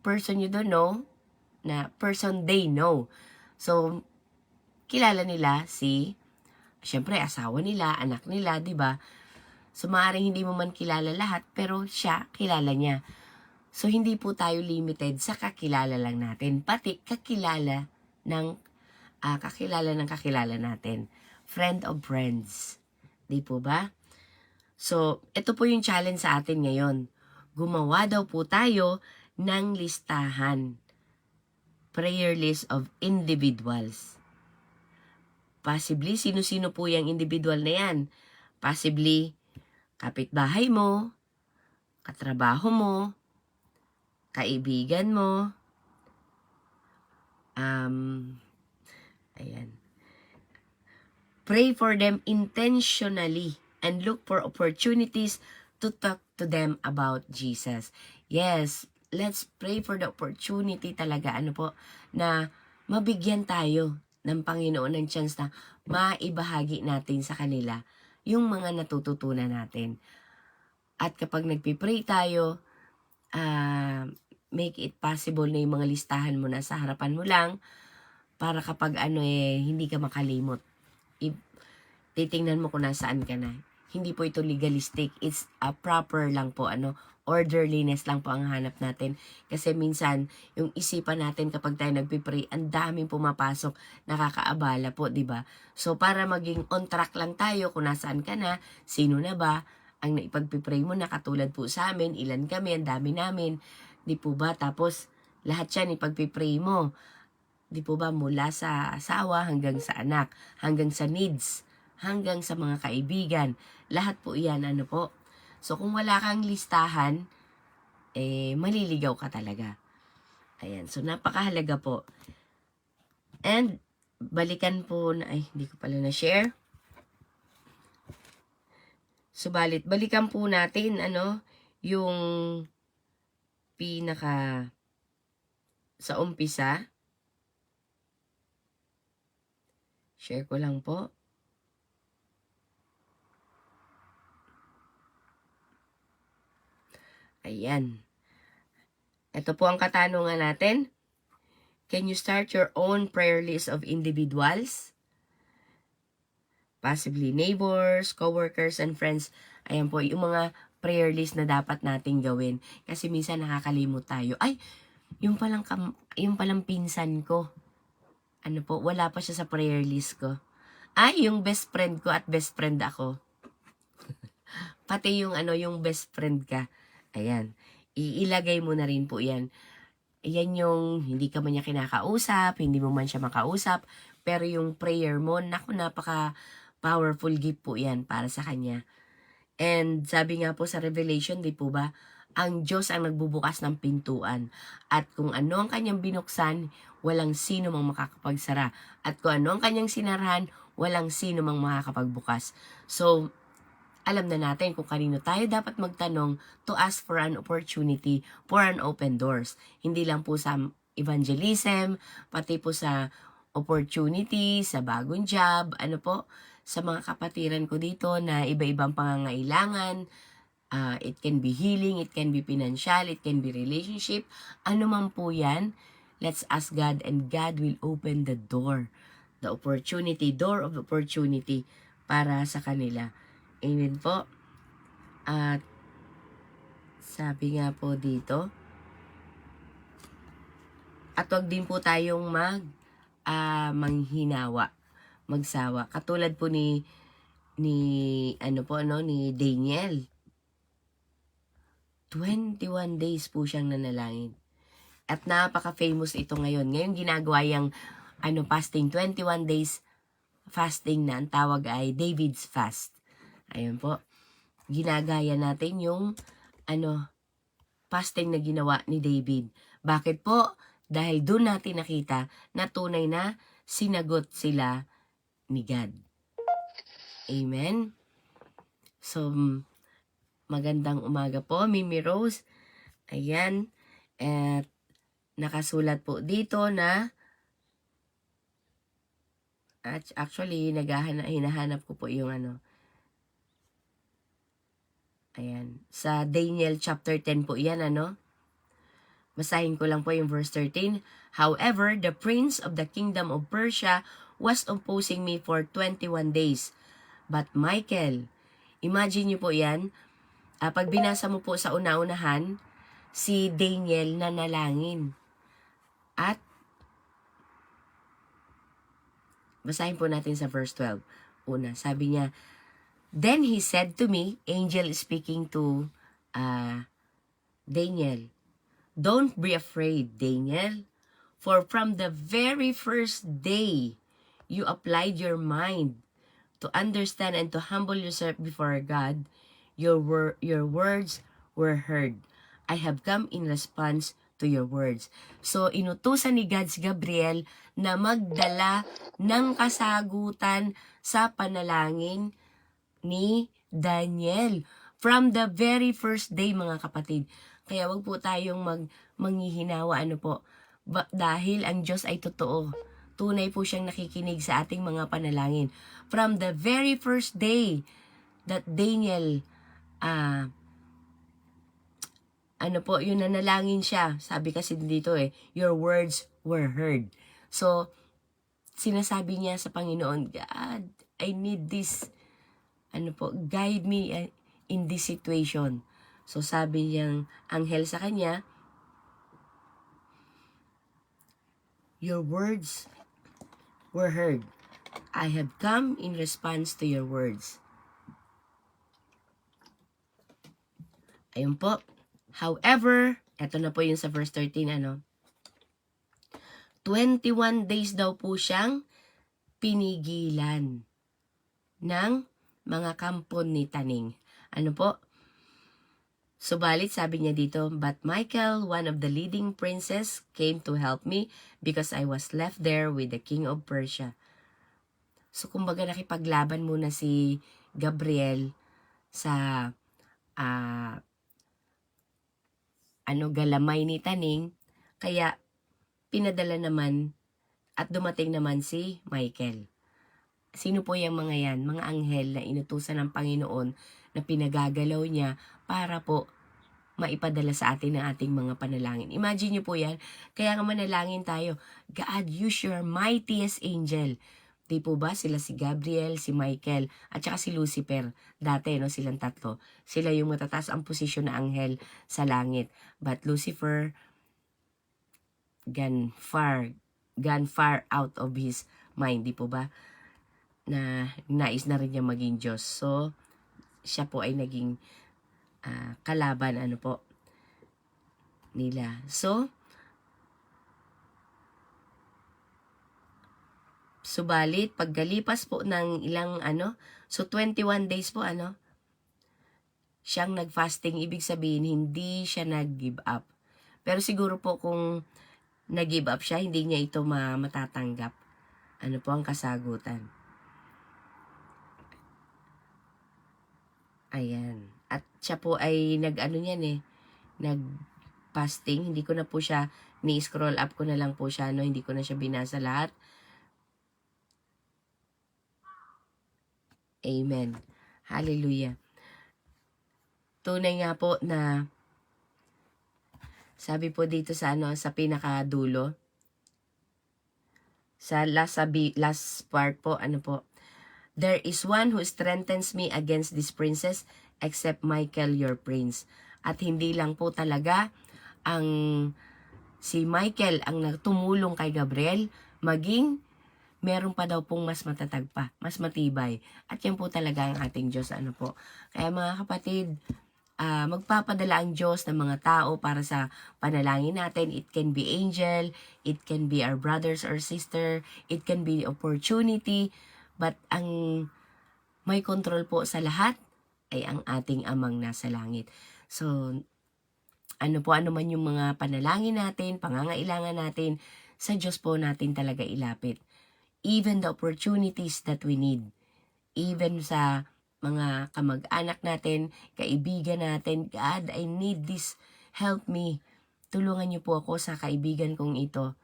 person you don't know, na person they know. So, kilala nila syempre, asawa nila, anak nila, di ba? So, maaaring hindi mo man kilala lahat, pero siya, kilala niya. So, hindi po tayo limited sa kakilala lang natin, pati kakilala ng kakilala natin. Friend of friends. Di po ba? So, ito po yung challenge sa atin ngayon. Gumawa daw po tayo ng listahan. Prayer list of individuals. Possibly, sino-sino po yung individual na yan? Possibly, kapitbahay mo, katrabaho mo, kaibigan mo, ayan. Pray for them intentionally and look for opportunities to talk to them about Jesus. Yes, let's pray for the opportunity talaga, na mabigyan tayo ng Panginoon ng chance na maibahagi natin sa kanila yung mga natututunan natin. At kapag nagpipray tayo, make it possible na yung mga listahan mo na sa harapan mo lang para kapag hindi ka makalimot. Titingnan mo kung nasaan ka na. Hindi po ito legalistic. It's a proper lang po, orderliness lang po ang hanap natin. Kasi minsan, yung isipan natin kapag tayo nagpipray, ang daming pumapasok, nakakaabala po, di ba? So, para maging on track lang tayo kung nasaan ka na, sino na ba, ang naipagpipray mo na katulad po sa amin, ilan kami, ang dami namin, di po ba? Tapos, lahat yan ipagpipray mo. Di po ba? Mula sa asawa hanggang sa anak, hanggang sa needs, hanggang sa mga kaibigan. Lahat po yan, po. So, kung wala kang listahan, maliligaw ka talaga. Ayan. So, napakahalaga po. And, balikan po na, hindi ko pala na-share. Subalit, balikan po natin, yung pinaka sa umpisa. Share ko lang po. Ayan. Ito po ang katanungan natin. Can you start your own prayer list of individuals? Possibly neighbors, coworkers, and friends. Ayan po, yung mga prayer list na dapat nating gawin. Kasi minsan nakakalimot tayo. Ay, yung palang pinsan ko. Ano po, wala pa siya sa prayer list ko. Ay, yung best friend ko at best friend ako. Pati yung yung best friend ka. Ayan. Iilagay mo na rin po yan. Ayan yung hindi ka man niya kinakausap, hindi mo man siya makausap, pero yung prayer mo, naku, napaka powerful gift po yan para sa kanya. And sabi nga po sa Revelation, di po ba, ang Diyos ang nagbubukas ng pintuan. At kung ano ang kanyang binuksan, walang sino mang makakapagsara. At kung ano ang kanyang sinarahan, walang sino mang makakapagbukas. So, alam na natin kung kanino tayo dapat magtanong to ask for an opportunity for an open doors. Hindi lang po sa evangelism, pati po sa opportunity, sa bagong job, sa mga kapatiran ko dito na iba-ibang pangangailangan. It can be healing, it can be financial, it can be relationship. Ano man po yan, let's ask God and God will open the door. The opportunity, door of opportunity para sa kanila. Amen po. At sabi nga po dito, at wag din po tayong manghinawa, magsawa. Katulad po ni Daniel. 21 days po siyang nanalangin. At napaka-famous ito ngayon. Ngayon ginagawa yung fasting, 21 days fasting na ang tawag ay David's fast. Ayun po. Ginagaya natin yung fasting na ginawa ni David. Bakit po? Dahil doon natin nakita na tunay na sinagot sila ni God. Amen? So, magandang umaga po, Mimi Rose. Ayan. At nakasulat po dito na actually, hinahanap ko po yung ayan. Sa Daniel chapter 10 po yan, Basahin ko lang po yung verse 13. However, the prince of the kingdom of Persia was opposing me for 21 days. But Michael, imagine nyo po yan, pag binasa mo po sa una-unahan, si Daniel nanalangin. At, basahin po natin sa verse 12. Una, sabi niya, then he said to me, angel speaking to Daniel, don't be afraid, Daniel, for from the very first day you applied your mind to understand and to humble yourself before God, your words were heard. I have come in response to your words. So, inutusan ni God si Gabriel na magdala ng kasagutan sa panalangin ni Daniel. From the very first day, mga kapatid. Kaya wag po tayong manghihinawa, dahil ang Diyos ay totoo. Tunay po siyang nakikinig sa ating mga panalangin. From the very first day that Daniel, yung nanalangin siya. Sabi kasi dito your words were heard. So, sinasabi niya sa Panginoon, God, I need this, guide me in this situation. So, sabi niyang anghel sa kanya, your words were heard. I have come in response to your words. Ayun po. However, eto na po yung sa verse 13, 21 days daw po siyang pinigilan ng mga kampon ni Taning. Subalit, sabi niya dito, but Michael, one of the leading princes, came to help me because I was left there with the king of Persia. So, kumbaga nakipaglaban muna si Gabriel sa galamay ni Taning, kaya pinadala naman at dumating naman si Michael. Sino po yung mga yan? Mga anghel na inutusan ng Panginoon na pinagagalaw niya para po maipadala sa atin ng ating mga panalangin. Imagine nyo po yan. Kaya nga manalangin tayo, God, use your mightiest angel. Di po ba? Sila si Gabriel, si Michael, at saka si Lucifer. Dati, no, silang tatlo. Sila yung matataas ang posisyon na anghel sa langit. But Lucifer, gone far out of his mind. Di po ba? Na nais na rin niya maging Diyos. So, siya po ay naging kalaban nila. So, subalit, paggalipas po ng ilang so 21 days po siyang nag-fasting, ibig sabihin, hindi siya nag-give up. Pero siguro po kung nag-give up siya, hindi niya ito matatanggap. Ano po ang kasagutan? Ayan. At siya po ay nag-fasting. Hindi ko na po siya, ni-scroll up ko na lang po siya, hindi ko na siya binasa lahat. Amen. Hallelujah. Tunay nga po na, sabi po dito sa pinakadulo, sa last part po, there is one who strengthens me against this princess, except Michael, your prince. At hindi lang po talaga si Michael ang tumulong kay Gabriel, maging meron pa daw pong mas matatag pa, mas matibay. At yan po talaga ang ating Diyos. Kaya mga kapatid, magpapadala ang Diyos ng mga tao para sa panalangin natin. It can be angel, it can be our brothers or sister, it can be opportunity, but ang may control po sa lahat ay ang ating amang nasa langit. So, ano man yung mga panalangin natin, pangangailangan natin, sa Diyos po natin talaga ilapit. Even the opportunities that we need, even sa mga kamag-anak natin, kaibigan natin, God, I need this, help me. Tulungan niyo po ako sa kaibigan kong ito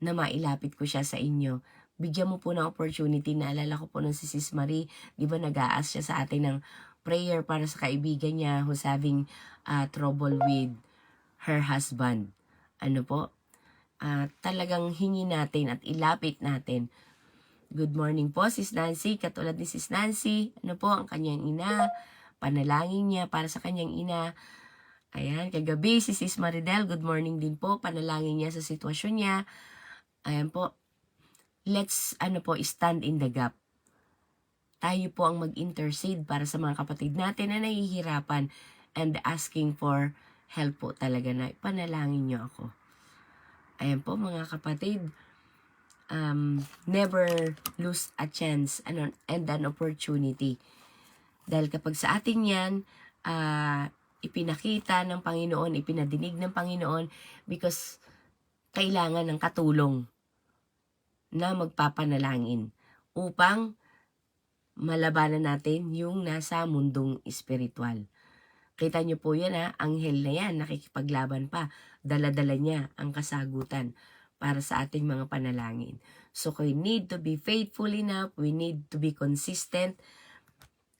na mailapit ko siya sa inyo. Bigyan mo po ng opportunity. Naalala ko po nung si Sis Marie, di ba nag-a-ask siya sa atin ng prayer para sa kaibigan niya who's having trouble with her husband. Talagang hingi natin at ilapit natin. Good morning po, Sis Nancy. Katulad ni Sis Nancy, ang kanyang ina, panalangin niya para sa kanyang ina. Ayan, kagabi si Sis Maridel, good morning din po, panalangin niya sa sitwasyon niya. Ayan po, let's stand in the gap. Tayo po ang mag-intercede para sa mga kapatid natin na nahihirapan and asking for help po talaga na panalangin niyo ako. Ayan po mga kapatid, never lose a chance and an opportunity. Dahil kapag sa atin yan, ipinakita ng Panginoon, ipinadinig ng Panginoon, because kailangan ng katulong na magpapanalangin upang malabanan natin yung nasa mundong espiritual. Kita nyo po yan anghel na yan, nakikipaglaban pa, dala-dala niya ang kasagutan para sa ating mga panalangin. So, we need to be faithful enough. We need to be consistent.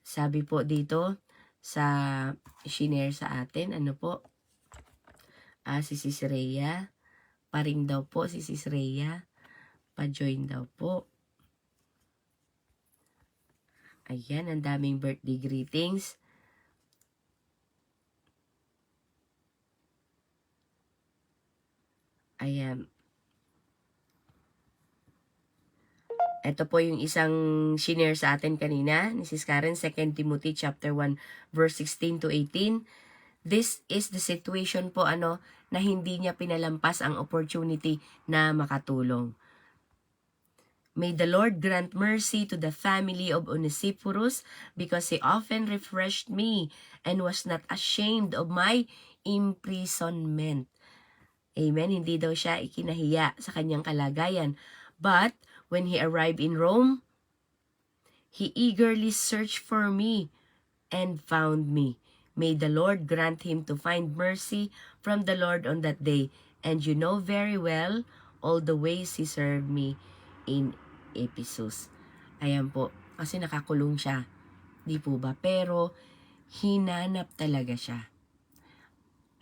Sabi po dito, sa shinare sa atin, si Sis Rhea. Paring daw po si Sis Rhea. Pa-join daw po. Ayan, ang daming birthday greetings. Ayan. Ito po yung isang shinare sa atin kanina ni Sis Karen, 2 Timothy chapter 1 verse 16 to 18. This is the situation po na hindi niya pinalampas ang opportunity na makatulong. May the Lord grant mercy to the family of Onesiphorus, because he often refreshed me and was not ashamed of my imprisonment. Amen. Hindi daw siya ikinahiya sa kanyang kalagayan. But when he arrived in Rome, he eagerly searched for me and found me. May the Lord grant him to find mercy from the Lord on that day. And you know very well all the ways he served me in Ephesus. Ayan po. Kasi nakakulong siya. Di po ba? Pero hinanap talaga siya.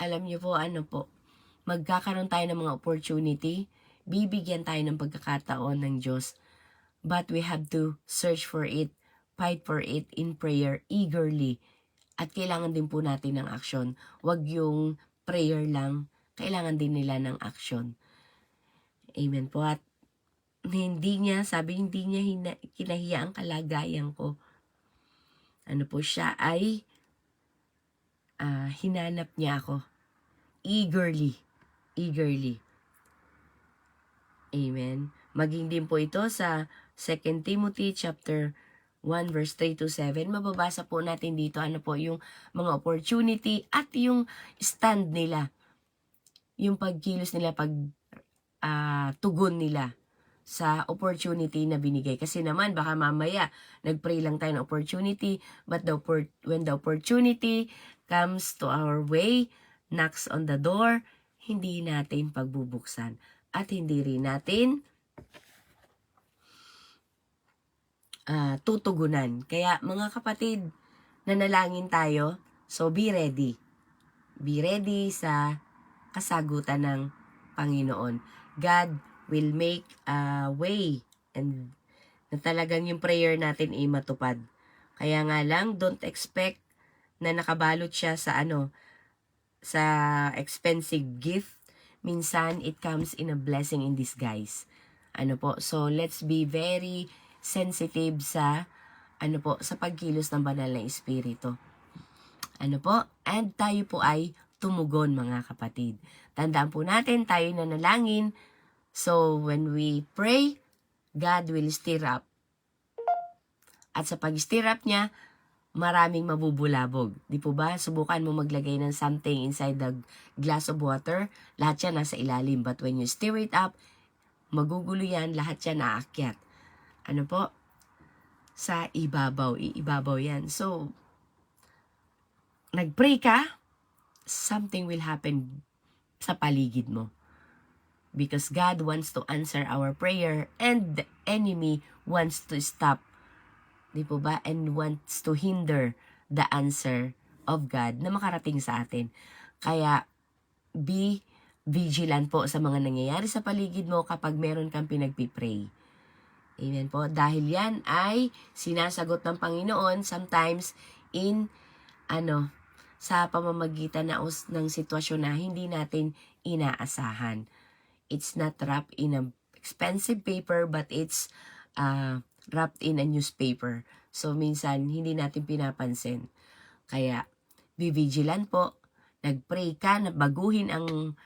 alam niyo po, magkakaroon tayo ng mga opportunity, bibigyan tayo ng pagkakataon ng Diyos, but we have to search for it, fight for it in prayer eagerly. At kailangan din po natin ng action. Huwag yung prayer lang, kailangan din nila ng action. Amen po. At hindi niya kinahiya ang kalagayan ko. Siya ay hinanap niya ako. Eagerly. Amen. Maging din po ito sa 2 Timothy chapter 1 verse 3 to 7. Mababasa po natin dito yung mga opportunity at yung stand nila. Yung pagkilos nila, tugon nila sa opportunity na binigay. Kasi naman, baka mamaya, nag-pray lang tayo ng opportunity, but when the opportunity comes to our way, knocks on the door, hindi natin pagbubuksan. At hindi rin natin tutugunan. Kaya mga kapatid, nanalangin tayo, so be ready. Be ready sa kasagutan ng Panginoon. God will make a way and na talagang yung prayer natin ay matupad. Kaya nga lang, don't expect na nakabalot siya sa sa expensive gift. Minsan, it comes in a blessing in disguise. So let's be very sensitive sa sa pagkilos ng banal na espiritu. And tayo po ay tumugon, mga kapatid. Tandaan po natin, tayo nanalangin. So when we pray, God will stir up. At sa pag-stir up niya, maraming mabubulabog. Di po ba? Subukan mo maglagay ng something inside the glass of water. Lahat yan nasa ilalim. But when you stir it up, magugulo yan, lahat yan aakyat. Sa ibabaw. Iibabaw yan. So, nag-pray ka, something will happen sa paligid mo. Because God wants to answer our prayer and the enemy wants to stop. Di po ba? And wants to hinder the answer of God na makarating sa atin. Kaya, be vigilant po sa mga nangyayari sa paligid mo kapag meron kang pinagpipray. Amen po. Dahil yan ay sinasagot ng Panginoon sometimes in sa pamamagitan ng sitwasyon na hindi natin inaasahan. It's not wrapped in an expensive paper but it's wrapped in a newspaper. So minsan hindi natin pinapansin. Kaya be vigilant po. Nag-pray ka na baguhin ang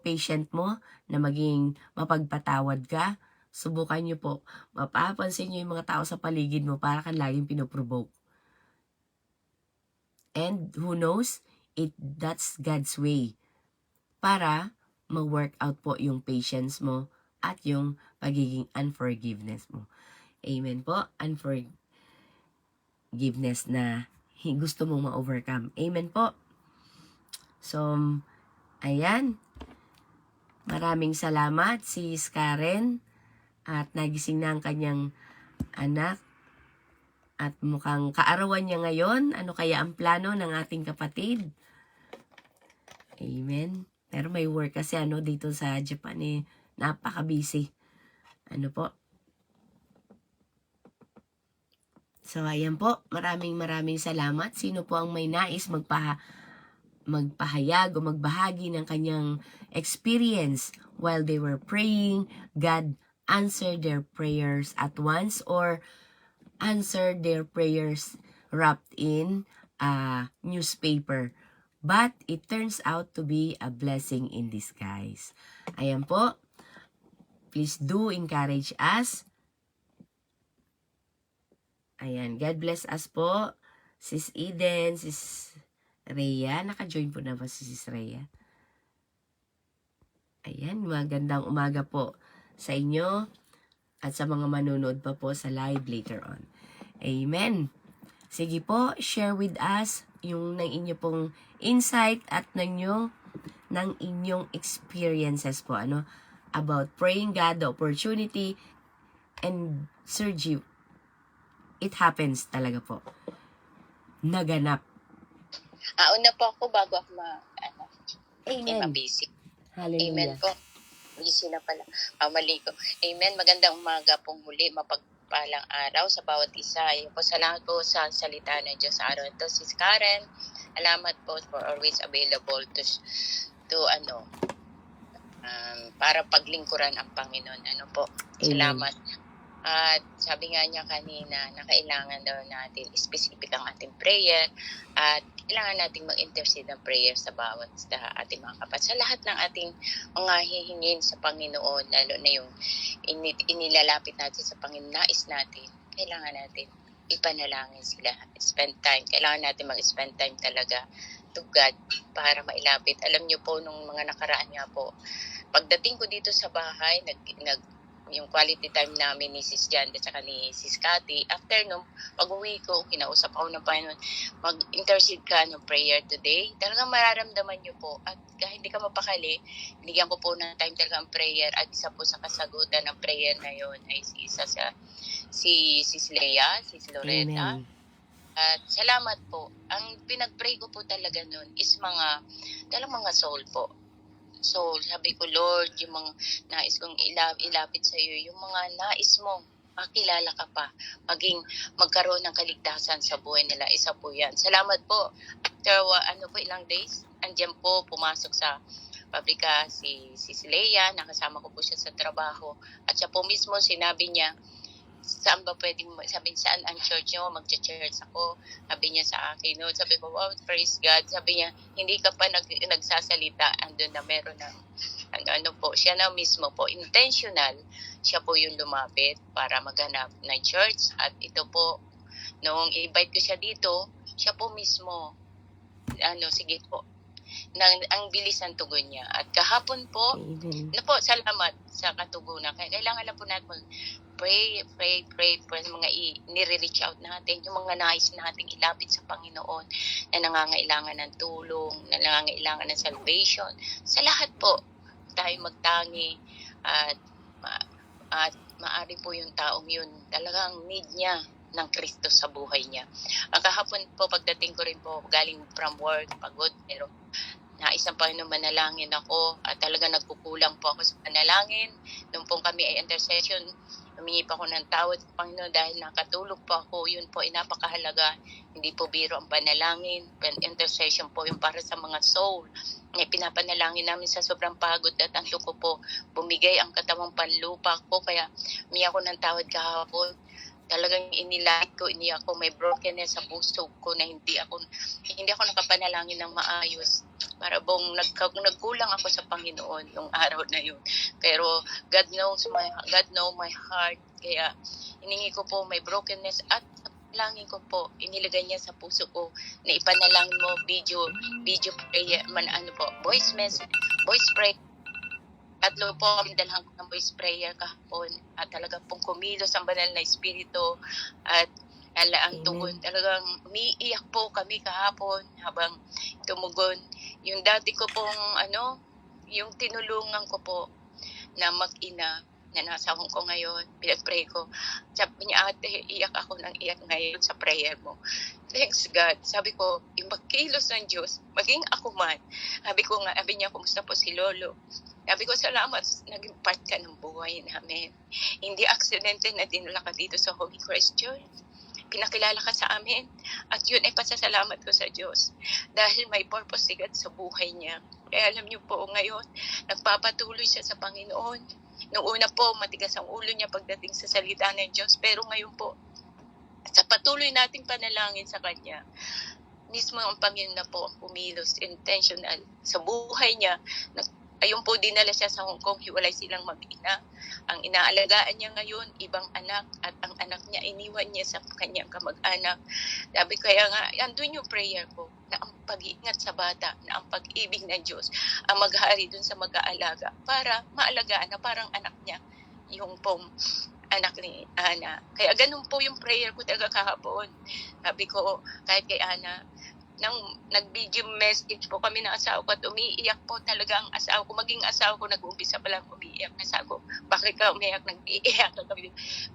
patient mo na maging mapagpatawad ka. Subukan nyo po. Mapapansin nyo yung mga tao sa paligid mo para kang laging pinoprovoke. And who knows, that's God's way. Para mag-work out po yung patience mo at yung pagiging unforgiveness mo. Amen po. Unforgiveness na gusto mong ma-overcome. Amen po. So, ayan. Maraming salamat, Sis Karen. At nagising na ang kanyang anak. At mukhang kaarawan niya ngayon. Ano kaya ang plano ng ating kapatid? Amen. Pero may work kasi dito sa Japan napaka-busy. Po. So ayan po. Maraming salamat. Sino po ang may nais magpahayag o magbahagi ng kanyang experience while they were praying, God answered their prayers at once or answered their prayers wrapped in a newspaper. But it turns out to be a blessing in disguise. Ayan po. Please do encourage us. Ayan. God bless us po. Sis Eden, Sis Rhea. Naka-join po na ba si Sis Rhea? Ayan. Magandang umaga po sa inyo at sa mga manonood pa po sa live later on. Amen. Sige po, share with us yung ng inyo pong insight at ng inyong experiences po about praying God, the opportunity, and Sergio, it happens talaga po. Naganap. Una po ako bago ako Amen. mabisi. Hallelujah. Amen po. Busy na pala. Mali ko. Amen. Magandang umaga pong muli. Mapagpalang araw sa bawat isa. Ayun po, salamat po sa salita ng Diyos sa araw ito. Sis Karen, salamat po for always available para paglingkuran ang Panginoon. Ano po? Salamat. At sabi nga niya kanina na kailangan daw natin specific ang ating prayer at kailangan nating mag-intercede ng prayer sa bawat sa ating mga kapatid. Sa lahat ng ating mga hihingin sa Panginoon, lalo na yung inilalapit natin sa Panginoon, nais natin, kailangan natin ipanalangin sila. Spend time. Kailangan natin mag-spend time talaga to God para mailapit. Alam niyo po, nung mga nakaraan nga po, pagdating ko dito sa bahay, yung quality time namin ni Sis Jan at saka ni Sis Cathy, after nung pag-uwi ko, kinausap ako ng Panginoon, mag-intercede ka ng prayer today. Talagang mararamdaman niyo po. At kahit hindi ka mapakali, binigyan ko po ng time talaga ang prayer. At isa po sa kasagutan ng prayer na yon ay si Sis Leia, Sis Loretta. Amen. At salamat po. Ang pinag-pray ko po talaga nun is talagang mga soul po. So, sabi ko, Lord, yung mga nais kong ilapit sa iyo, yung mga nais mong makilala ka pa, magkaroon ng kaligtasan sa buhay nila. Isa po yan. Salamat po. After ilang days, andyan po, pumasok sa pabrika si Leia, nakasama ko po siya sa trabaho. At siya po mismo, sinabi niya, saan ang church nyo? Magcha-church ako. Sabi niya sa akin, no? Sabi ko, wow, praise God. Sabi niya, hindi ka pa nagsasalita. Andun na meron ng, siya na mismo po, intentional. Siya po yung lumapit para maghanap ng church. At ito po, nung invite ko siya dito, siya po mismo, sige po, ang bilis ng tugon niya. At kahapon po, salamat sa katugunan. Kailangan lang po natin pray sa mga nire-reach out natin, yung mga nais nating ilapit sa Panginoon na nangangailangan ng tulong, na nangangailangan ng salvation. Sa lahat po, tayo magtangi at maari po yung taong yun, talagang need niya ng Kristo sa buhay niya. Ang kahapon po, pagdating ko rin po, galing from work, pagod, pero nais ng Panginoon, manalangin ako at talaga nagkukulang po ako sa panalangin. Nung po kami ay intercession, humingi pa ako ng tawad sa Panginoon dahil nakatulog po ako. Yun po ay napakahalaga. Hindi po biro ang panalangin. Intercession po yung para sa mga soul. Pinapanalangin namin sa sobrang pagod at antok ko po. Bumigay ang katawang panlupa ko. Kaya humingi ako ng tawad kahapon. Talagang iniyak ko, may brokenness sa puso ko na hindi ako nakapanalangin ng maayos. Para bang nagkulang ako sa Panginoon nung araw na yun. Pero God knows my heart. Kaya hiningi ko po may brokenness at langin ko po, inilagay niya sa puso ko na ipanalangin mo video prayer, voice prayer. Tatlo po kami dalhan ko ng voice prayer kahapon at talagang pong kumilos ang banal na espiritu at ang tugon. Talagang umiiyak po kami kahapon habang tumugon. Yung dati ko pong yung tinulungan ko po na mag-ina na nasa Hong Kong ngayon, pinag-pray ko. Sabi niya, ate, iyak ako ng iyak ngayon sa prayer mo. Thanks God. Sabi ko, yung magkilos ng Diyos, maging ako man. Sabi niya, kumusta po si Lolo? Sabi ko, salamat, naging part ka ng buhay namin. Hindi aksidente na dinala ka dito sa Holy Christ Church. Pinakilala ka sa amin. At yun ay pasasalamat ko sa Diyos. Dahil may purpose si God sa buhay niya. Kaya alam niyo po, ngayon, nagpapatuloy siya sa Panginoon. Noong una po, matigas ang ulo niya pagdating sa salita ng Diyos. Pero ngayon po, sa patuloy nating panalangin sa Kanya, mismo ang Panginoon na po umilos, intentional sa buhay niya. Ayun po, dinala siya sa Hong Kong, hiwalay silang mag-ina. Ang inaalagaan niya ngayon, ibang anak, at ang anak niya, iniwan niya sa kanyang kamag-anak. Sabi kaya nga, andun yung prayer ko, na ang pag-iingat sa bata, na ang pag-ibig ng Diyos, ang maghari dun sa mag-aalaga, para maalagaan na parang anak niya, yung pong anak ni Ana. Kaya ganun po yung prayer ko talaga kahapon. Sabi ko, kahit kay Ana, nang nag-video message po kami ng asawa ko at umiiyak po talaga ang asawa ko. Maging asawa ko, nag-uumpisa pa lang umiiyak. Sabi ko, bakit ka umiiyak? Nag-iiyak.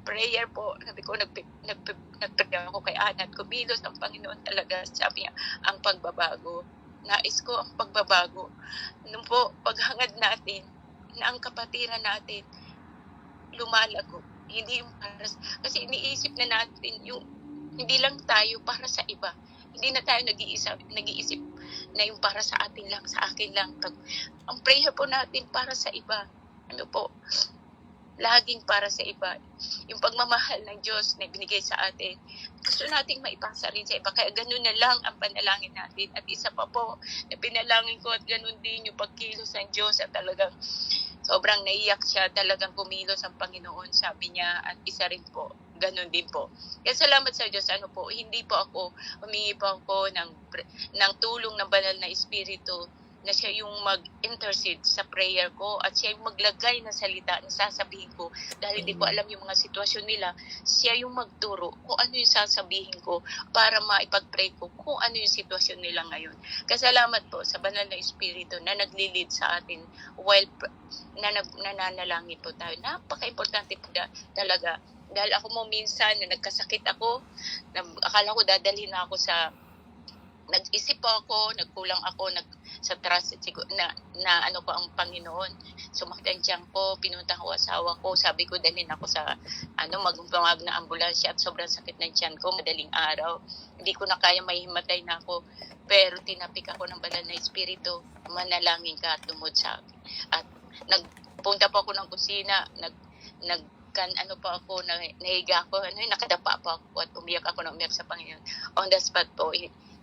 Prayer po. Sabi ko, nagpagyan ako kay Ana at kumilos ang Panginoon talaga. Sabi niya, ang pagbabago. nais ko ang pagbabago. Nung po, paghangad natin, na ang kapatiran natin, lumalago. Hindi yung para, kasi iniisip na natin yung, hindi lang tayo para sa iba. Hindi na tayo nag-iisip na yung para sa atin lang, sa akin lang. Ang prayer po natin para sa iba. Ano po, laging para sa iba. Yung pagmamahal ng Diyos na binigay sa atin, gusto nating maipasa rin sa iba. Kaya ganun na lang ang panalangin natin. At isa pa po, na pinalangin ko at ganun din yung pagkilos ng Diyos at talagang sobrang naiyak siya, talagang kumilos ang Panginoon, sabi niya, at isa rin po, ganun din po. Kaya salamat sa Diyos, hindi po ako, humingi po ako ng tulong ng banal na Espiritu, na siya yung mag-intercede sa prayer ko, at siya yung maglagay ng salita na sasabihin ko, dahil hindi ko alam yung mga sitwasyon nila, siya yung magturo kung ano yung sasabihin ko, para maipag-pray ko kung ano yung sitwasyon nila ngayon. Kasalamat po sa banal na Espiritu na naglilid sa atin while nananalangin po tayo. Napaka-importante po talaga. Dahil ako mo minsan, na nagkasakit ako, akala ko dadalhin na ako sa, nag-isip po ako, nagkulang ako sa trust na ano ko ang Panginoon. Sumakit ang tiyan ko, pinunta ko asawa ko, sabi ko dalhin ako sa magpamag na ambulansya at sobrang sakit ng tiyan ko, madaling araw. Hindi ko na kaya, mahimatay na ako. Pero tinapik ako ng banal na Espiritu, manalangin ka at lumod sa akin. At nagpunta po ako ng kusina, nahiga ako, nakadapa po ako at umiyak sa Panginoon. On the spot po,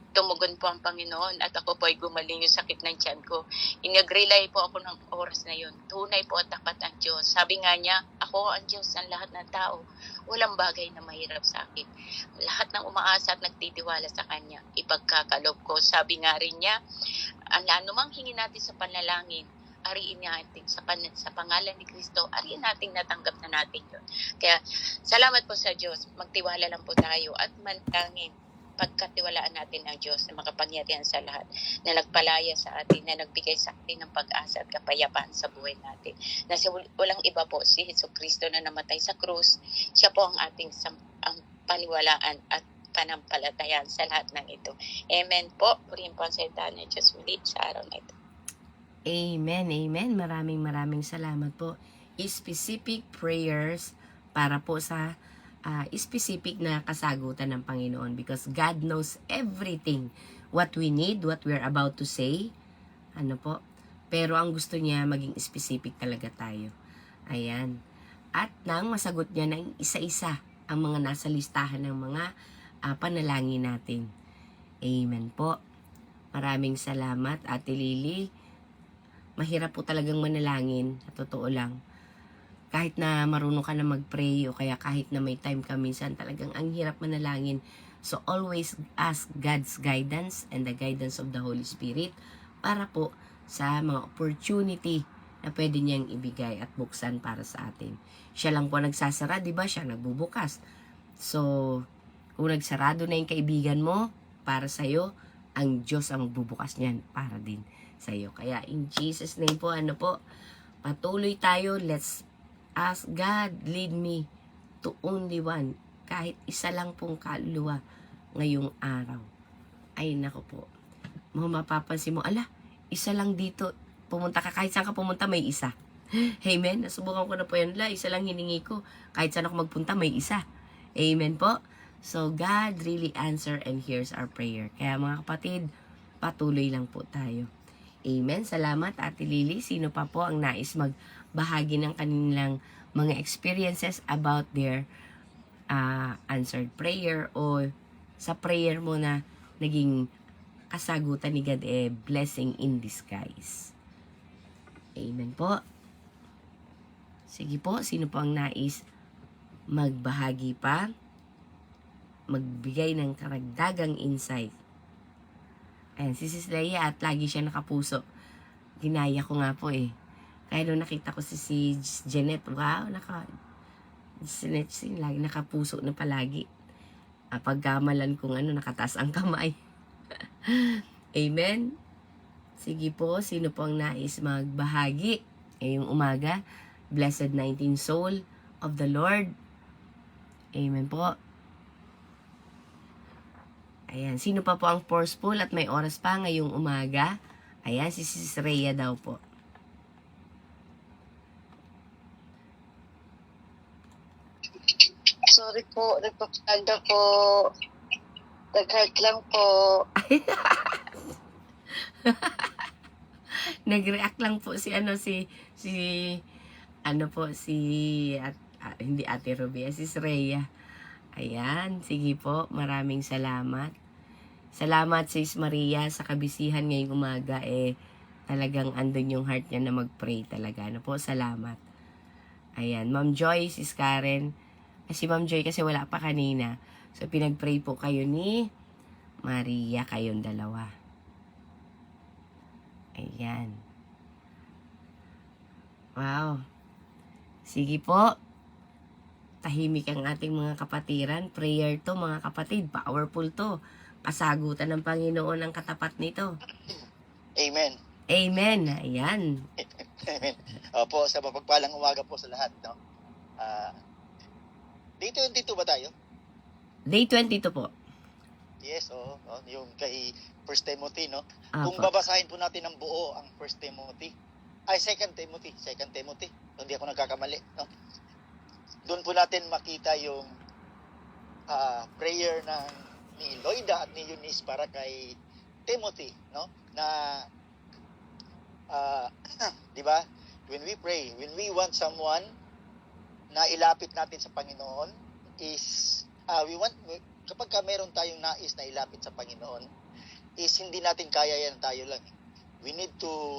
tumugon po ang Panginoon at ako po ay gumaling yung sakit ng tiyan ko. Nag-rely po ako ng oras na yun. Tunay po at tapat ang Diyos. Sabi nga niya, ako ang Diyos ng lahat ng tao. Walang bagay na mahirap sa akin. Lahat ng umaasa at nagtitiwala sa Kanya, ipagkakalob ko. Sabi nga rin niya, anumang hingin natin sa panalangin, ariin natin sa pangalan ni Kristo, ariin natin, natanggap na natin yun. Kaya salamat po sa Diyos. Magtiwala lang po tayo at manalangin. Pagkatiwalaan natin ang Diyos na makapangyarihan sa lahat, na nagpalaya sa atin, na nagbigay sa atin ng pag-asa at kapayapaan sa buhay natin. Na walang iba po, si Jesucristo na namatay sa krus, siya po ang ating ang paniwalaan at panampalatayaan sa lahat ng ito. Amen po. Purihin po ang salita ng Diyos muli sa araw na ito. Amen, amen. Maraming salamat po. Specific prayers para po sa specific na kasagutan ng Panginoon, because God knows everything, what we need, what we're about to say, pero ang gusto niya maging specific talaga tayo. Ayan. At nang masagot niya ng isa-isa ang mga nasa listahan ng mga panalangin natin. Amen po. Maraming salamat, Ate Lily. Mahirap po talagang manalangin, sa totoo lang. Kahit na marunong ka na mag-pray o kaya kahit na may time ka minsan, talagang ang hirap manalangin. So always ask God's guidance and the guidance of the Holy Spirit para po sa mga opportunity na pwede niyang ibigay at buksan para sa atin. Siya lang po nagsasara, di ba? Siya nagbubukas. So, kung nagsarado na yung kaibigan mo para sa'yo, ang Diyos ang magbubukas niyan para din sa'yo. Kaya in Jesus' name po, patuloy tayo. Let's ask God, lead me to only one. Kahit isa lang pong kaluluwa ngayong araw. Ay, nako po. Mapapansin mo, isa lang dito. Pumunta ka, kahit saan ka pumunta, may isa. Amen? Nasubukan ko na po yan. Isa lang hiningi ko. Kahit saan ako magpunta, may isa. Amen po? So, God really answer and hears our prayer. Kaya mga kapatid, patuloy lang po tayo. Amen. Salamat, Ate Lily. Sino pa po ang nais magbahagi ng kanilang mga experiences about their answered prayer o sa prayer mo na naging kasagutan ni God, blessing in disguise. Amen po. Sige po, sino po ang nais magbahagi pa? Magbigay ng karagdagang insight. Ayan, si Sis Leia at lagi siya nakapuso. Ginaya ko nga po Kaya nung nakita ko si Janet, wow, lagi nakapuso na palagi. Pagkamalan kong nakataas ang kamay. Amen? Sige po, sino po ang nais magbahagi ngayong umaga? Blessed 19 soul of the Lord. Amen po. Ayan, sino pa po ang forceful at may oras pa ngayong umaga? Ayan, si Sis Rhea daw po. Sorry po, nagpapaganda po. Nag-heart lang po. Nag-react lang po si hindi Ate Ruby, si Rhea. Ayan, sige po, maraming salamat. Salamat Sis Maria sa kabisihan ngayong umaga, talagang andun yung heart niya na mag-pray talaga. Ano po, salamat. Ayan, Ma'am Joy, Sis Karen. Si Ma'am Joy kasi wala pa kanina. So, pinag-pray po kayo ni Maria, kayong dalawa. Ayan. Wow. Sige po. Tahimik ang ating mga kapatiran. Prayer to, mga kapatid. Powerful to. Kasagutan ng Panginoon ang katapat nito. Amen. Amen. Ayan. Amen. Opo, sa mapagpalang umaga po sa lahat, no? Day 22 ba tayo? Day 22 po. Yes, yung kay 1 Timothy, no? Apo. Kung babasahin po natin ng buo ang 1 Timothy, 2 Timothy, hindi ako nagkakamali, no? Doon po natin makita yung prayer ni Loida at ni Eunice para kay Timothy, no? Na di ba? When we pray, when we want someone na ilapit natin sa Panginoon is kapag meron tayong nais na ilapit sa Panginoon is hindi natin kaya yan tayo lang. We need to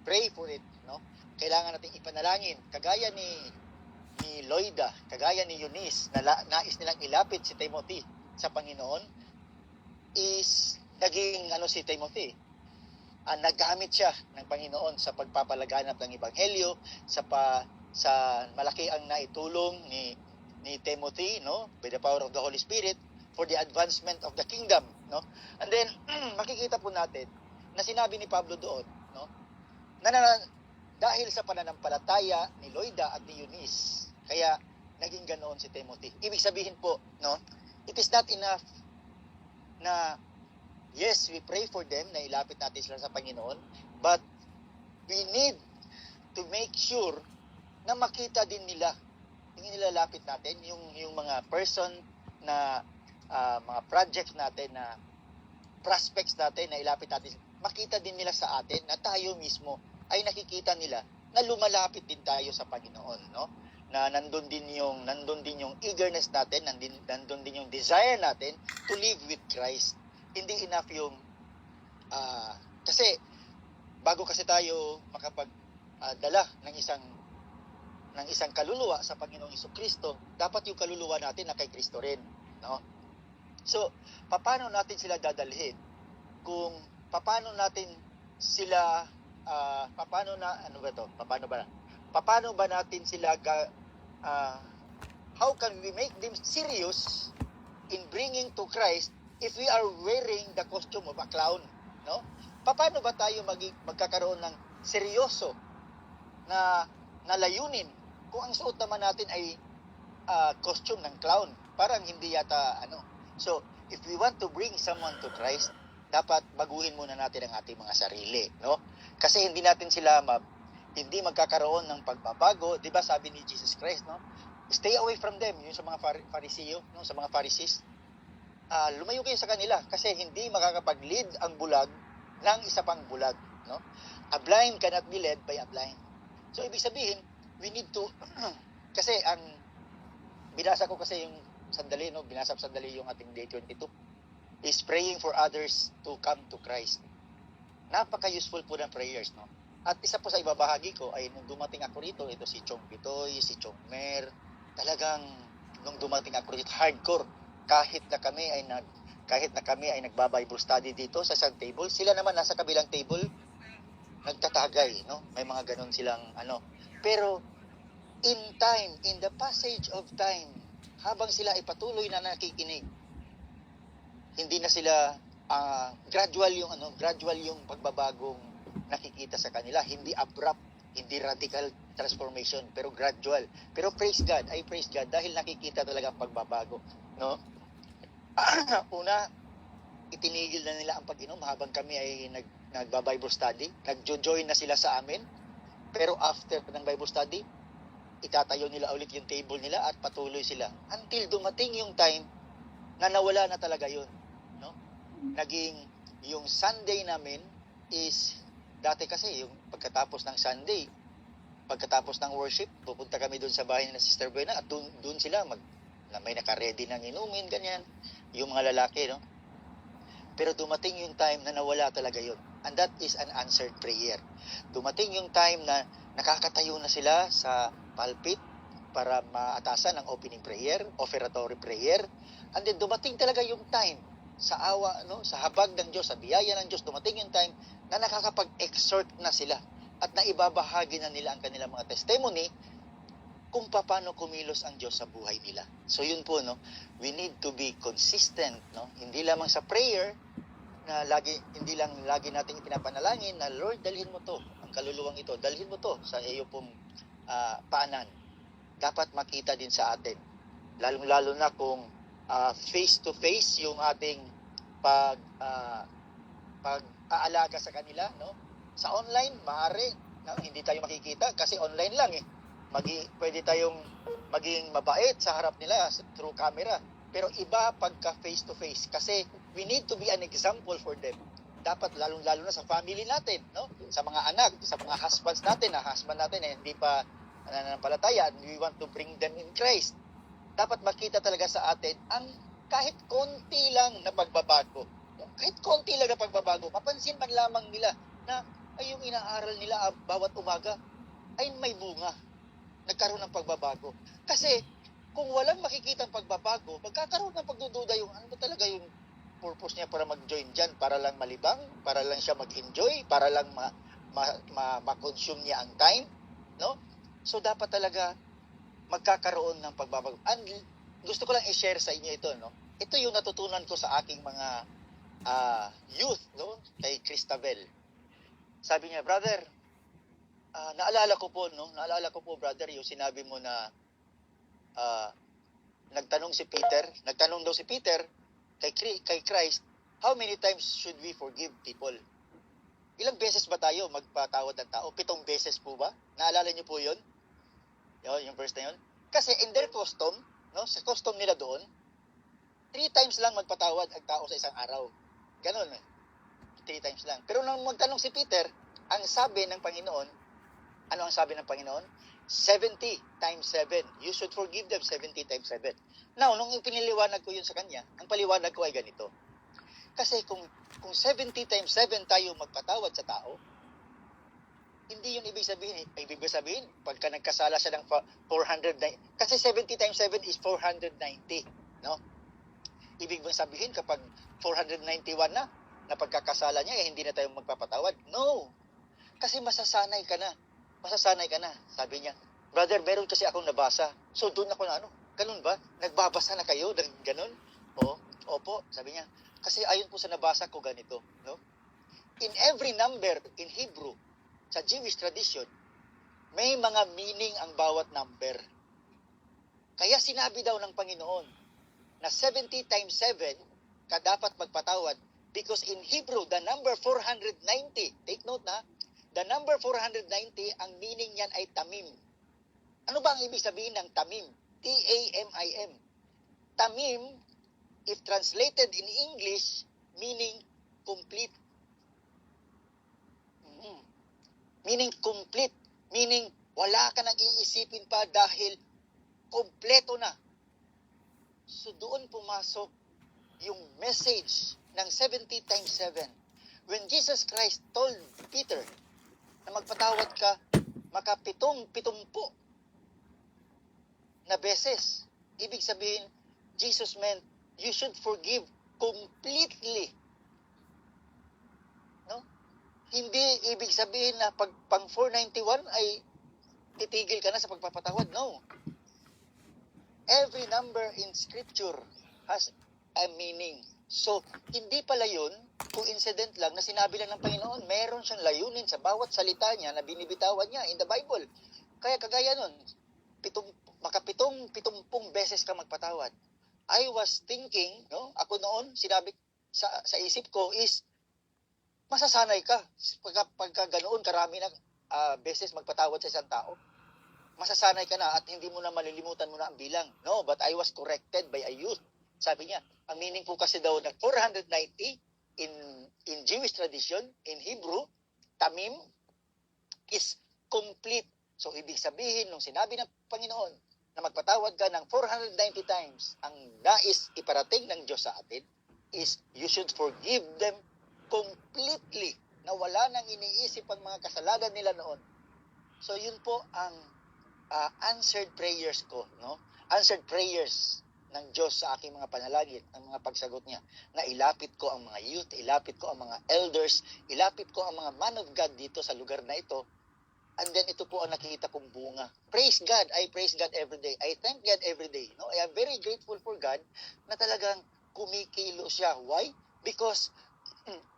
pray for it, no? Kailangan nating ipanalangin kagaya ni Loida, kagaya ni Eunice na nais nilang ilapit si Timothy sa Panginoon is naging si Timothy. Naggamit siya ng Panginoon sa pagpapalaganap ng Ebanghelyo, sa malaki ang naitulong ni Timothy, no, by the power of the Holy Spirit for the advancement of the kingdom, no. And then makikita po natin na sinabi ni Pablo doon, no, na dahil sa pananampalataya ni Loida at ni Eunice, kaya naging ganoon si Timothy. Ibig sabihin po, no, it is not enough na yes, we pray for them na ilapit natin sila sa Panginoon, but we need to make sure na makita din nila, yung nilalapit natin, yung mga person na mga projects natin, na prospects natin na ilapit natin, makita din nila sa atin na tayo mismo ay nakikita nila na lumalapit din tayo sa Panginoon, no? Na nandun din yung eagerness natin, nandun din yung desire natin to live with Christ. Hindi enough yung kasi bago kasi tayo makapagdala ng isang kaluluwa sa Panginoong Jesucristo, dapat yung kaluluwa natin na kay Kristo rin, no? So, paano natin sila dadalhin? Kung paano natin sila paano ba natin sila how can we make them serious in bringing to Christ if we are wearing the costume of a clown, no? Paano ba tayo magkakaroon ng seryoso na layunin kung ang suot naman natin ay costume ng clown? Parang hindi yata So, if we want to bring someone to Christ, dapat baguhin muna natin ang ating mga sarili, no? Kasi hindi natin sila hindi magkakaroon ng pagbabago, 'di ba? Sabi ni Jesus Christ, no? Stay away from them, yung sa mga Fariseo, no, sa mga Pharisees. Lumayo kayo sa kanila kasi hindi makakapag-lead ang bulag ng isa pang bulag, no? A blind cannot be led by a blind. So ibig sabihin, we need to kasi binasa ko kasi yung sandali yung ating day 22 is praying for others to come to Christ. Napaka-useful po ng prayers, no? At isa po sa ibabahagi ko ay nung dumating ako rito, ito si Chong Pitoy, si Chong Mer, talagang nung dumating ako rito, hardcore. Kahit na kami ay nagba-Bible study dito sa isang table, sila naman nasa kabilang table nagtatagay, no? May mga ganun silang Pero in the passage of time, habang sila ay patuloy na nakikinig, hindi na sila gradual yung pagbabagong nakikita sa kanila, hindi abrupt, hindi radical transformation, pero gradual. Pero praise God dahil nakikita talaga ang pagbabago, no? Una, itinigil na nila ang pag-inom habang kami ay nagba-Bible study. Nagjo-join na sila sa amin. Pero after ng Bible study, itatayo nila ulit yung table nila at patuloy sila. Until dumating yung time na nawala na talaga yun. No? Naging yung Sunday namin is, dati kasi yung pagkatapos ng Sunday, pagkatapos ng worship, pupunta kami doon sa bahay ni Sister Buena at doon sila may naka-ready ng inumin, ganyan. Yung mga lalaki, no? Pero dumating yung time na nawala talaga yun. And that is an answered prayer. Dumating yung time na nakakatayo na sila sa pulpit para maatasan ang opening prayer, offertory prayer. And then dumating talaga yung time sa awa, no, sa habag ng Diyos, sa biyaya ng Diyos, dumating yung time na nakakapag-exhort na sila at naibabahagi na nila ang kanilang mga testimony kung paano kumilos ang Diyos sa buhay nila. So yun po, no, we need to be consistent, no, hindi lamang sa prayer na hindi lang lagi nating ipinapanalangin na Lord, dalhin mo to, ang kaluluwang ito, dalhin mo to sa iyo pong paanan. Dapat makita din sa atin, lalong-lalo na kung face-to-face yung ating pag-aalaga sa kanila, no? Sa online, maaari, no? Hindi tayo makikita kasi online lang eh. Pwede tayong maging mabait sa harap nila through camera. Pero iba pagka face-to-face kasi we need to be an example for them. Dapat lalong-lalo na sa family natin, no? Sa mga anak, sa mga husbands natin, husband natin hindi pa nananampalataya, and we want to bring them in Christ. Dapat makita talaga sa atin ang kahit konti lang na pagbabago. Kahit konti lang na pagbabago, mapansin man lamang nila na ay yung inaaral nila bawat umaga ay may bunga. Nagkaroon ng pagbabago. Kasi kung walang makikitang pagbabago, magkakaroon ng pagdududa yung ano talaga yung purpose niya para mag-join dyan, para lang malibang, para lang siya mag-enjoy, para lang ma-consume niya ang time, no? So dapat talaga magkakaroon ng pagbabago. And gusto ko lang i-share sa inyo ito, no? Ito yung natutunan ko sa aking mga youth, no? Kay Cristabel. Sabi niya, brother, naalala ko po, brother, yung sinabi mo na nagtanong daw si Peter kay Christ, how many times should we forgive people? Ilang beses ba tayo magpatawad ng tao? 7 beses po ba? Naalala niyo po yun? Yung verse na yun? Kasi in their custom, no, sa custom nila doon, 3 times lang magpatawad ang tao sa isang araw. Ganun eh. 3 times lang. Pero nung magtanong si Peter, ang sabi ng Panginoon, ano ang sabi ng Panginoon? 70 times 7. You should forgive them 70 times 7. Now, nung piniliwanag ko yun sa kanya, ang paliwanag ko ay ganito. Kasi kung 70 times 7 tayo magpatawad sa tao, hindi yun ibig sabihin. Ibig sabihin, pagka nagkasala siya ng 490, kasi 70 times 7 is 490. No? Ibig bang sabihin, kapag 491 na pagkakasala niya, hindi na tayo magpapatawad? No! Kasi masasanay ka na. Sabi niya, brother, meron kasi akong nabasa. So doon ako na ganun ba? Nagbabasa na kayo? Ganun? Opo, sabi niya. Kasi ayon po sa nabasa ko ganito. No? In every number in Hebrew, sa Jewish tradition, may mga meaning ang bawat number. Kaya sinabi daw ng Panginoon na 70 times 7 ka dapat magpatawad because in Hebrew, the number 490, take note na, the number 490, ang meaning niyan ay tamim. Ano ba ang ibig sabihin ng tamim? T-A-M-I-M. Tamim, if translated in English, meaning complete. Meaning complete. Meaning wala ka nang iisipin pa dahil kompleto na. So doon pumasok yung message ng 70 times 7. When Jesus Christ told Peter na magpatawad ka maka-70 na beses. Ibig sabihin, Jesus meant you should forgive completely. No? Hindi ibig sabihin na pang 491 ay titigil ka na sa pagpapatawad. No. Every number in Scripture has a meaning. So, hindi pala yun coincident lang na sinabi lang ng Panginoon, meron siyang layunin sa bawat salita niya na binibitawan niya in the Bible. Kaya kagaya nun, 70 beses ka magpatawad. I was thinking, no? Ako noon, sa isip ko is masasanay ka. Pagka ganoon karami na beses magpatawad sa isang tao, masasanay ka na at hindi mo na malilimutan mo na ang bilang. No, but I was corrected by a youth. Sabi niya, ang meaning po kasi daw ng 490 in Jewish tradition, in Hebrew, tamim is complete. So, ibig sabihin, nung sinabi ng Panginoon na magpatawad ka ng 490 times, ang nais iparating ng Diyos sa atin is you should forgive them completely, na wala nang iniisip ang mga kasalanan nila noon. So, yun po ang answered prayers ko, no? Answered prayers ng Diyos sa aking mga panalangin, ang mga pagsagot niya, na ilapit ko ang mga youth, ilapit ko ang mga elders, ilapit ko ang mga man of God dito sa lugar na ito, and then ito po ang nakikita kong bunga. Praise God, I praise God every day. I thank God every day. No? I am very grateful for God na talagang kumikilo siya. Why? Because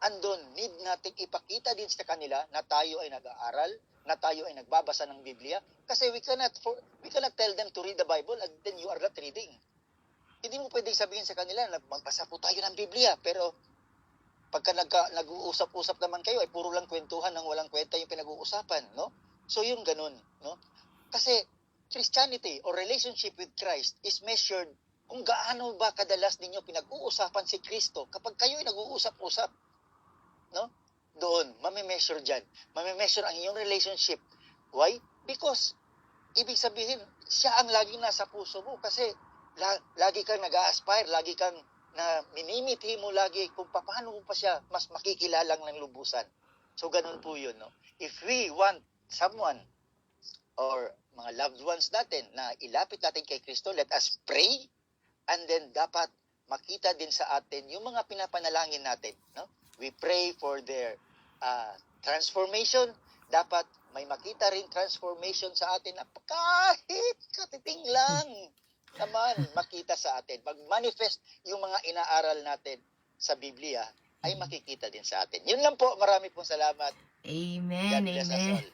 andon, need nating ipakita din sa kanila na tayo ay nag-aaral, na tayo ay nagbabasa ng Biblia, kasi we cannot tell them to read the Bible and then you are not reading. Hindi mo pwedeng sabihin sa kanila na magbasa po tayo ng Biblia, pero pagka nag-uusap-usap naman kayo, ay puro lang kwentuhan ng walang kwenta yung pinag-uusapan, no? So yung ganun, no? Kasi Christianity or relationship with Christ is measured kung gaano ba kadalas ninyo pinag-uusapan si Kristo kapag kayo ay nag-uusap-usap, no? Doon, mamimeasure dyan. Mamimeasure ang iyong relationship. Why? Because, ibig sabihin, siya ang laging nasa puso mo kasi lagi kang nag-a-aspire, lagi kang na minimithi mo lagi kung paano mo pa siya mas makikilalang ng lubusan. So, ganun po yun, no? If we want someone or mga loved ones natin na ilapit natin kay Kristo, let us pray, and then dapat makita din sa atin yung mga pinapanalangin natin, no? We pray for their transformation. Dapat may makita rin transformation sa atin na kahit katiting lang naman makita sa atin. Mag-manifest yung mga inaaral natin sa Biblia ay makikita din sa atin. Yun lang po. Marami pong salamat. Amen, God bless us amen. all.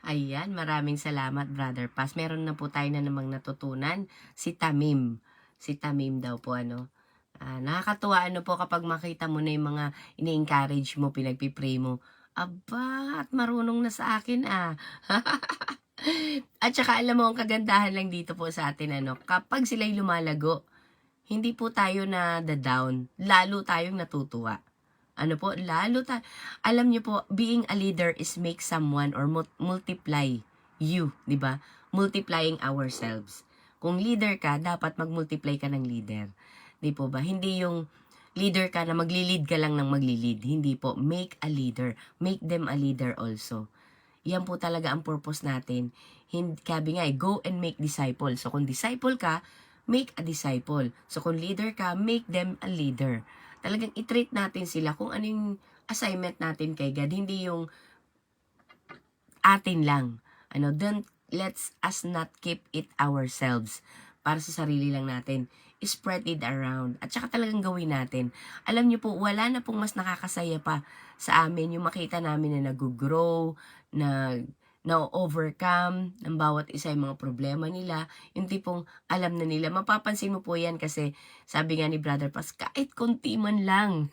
Ayan, maraming salamat, Brother Paz. Meron na po tayo na namang natutunan. Si Tamim. Si Tamim daw po, ano. Nakakatuwa, ano po, kapag makita mo na yung mga ini-encourage mo, pinagpipray mo. Aba, at marunong na sa akin, At saka, alam mo, ang kagandahan lang dito po sa atin, ano, kapag sila'y lumalago, hindi po tayo na down, lalo tayong natutuwa. Ano po, alam niyo po, being a leader is make someone or multiply you, di ba? Multiplying ourselves. Kung leader ka, dapat mag-multiply ka ng leader. Di po ba? Hindi yung leader ka na magli-lead ka lang ng magli-lead. Hindi po. Make a leader. Make them a leader also. Yan po talaga ang purpose natin. Sabi nga, go and make disciples. So, kung disciple ka, make a disciple. So, kung leader ka, make them a leader. Talagang i-treat natin sila kung ano yung assignment natin kay God. Hindi yung atin lang. Let's us not keep it ourselves. Para sa sarili lang natin. Spread it around. At saka talagang gawin natin. Alam niyo po, wala na pong mas nakakasaya pa sa amin yung makita namin na nag-grow, na-overcome ng bawat isa yung mga problema nila. Yung tipong alam na nila. Mapapansin mo po yan kasi sabi nga ni Brother Paz, kahit konti man lang.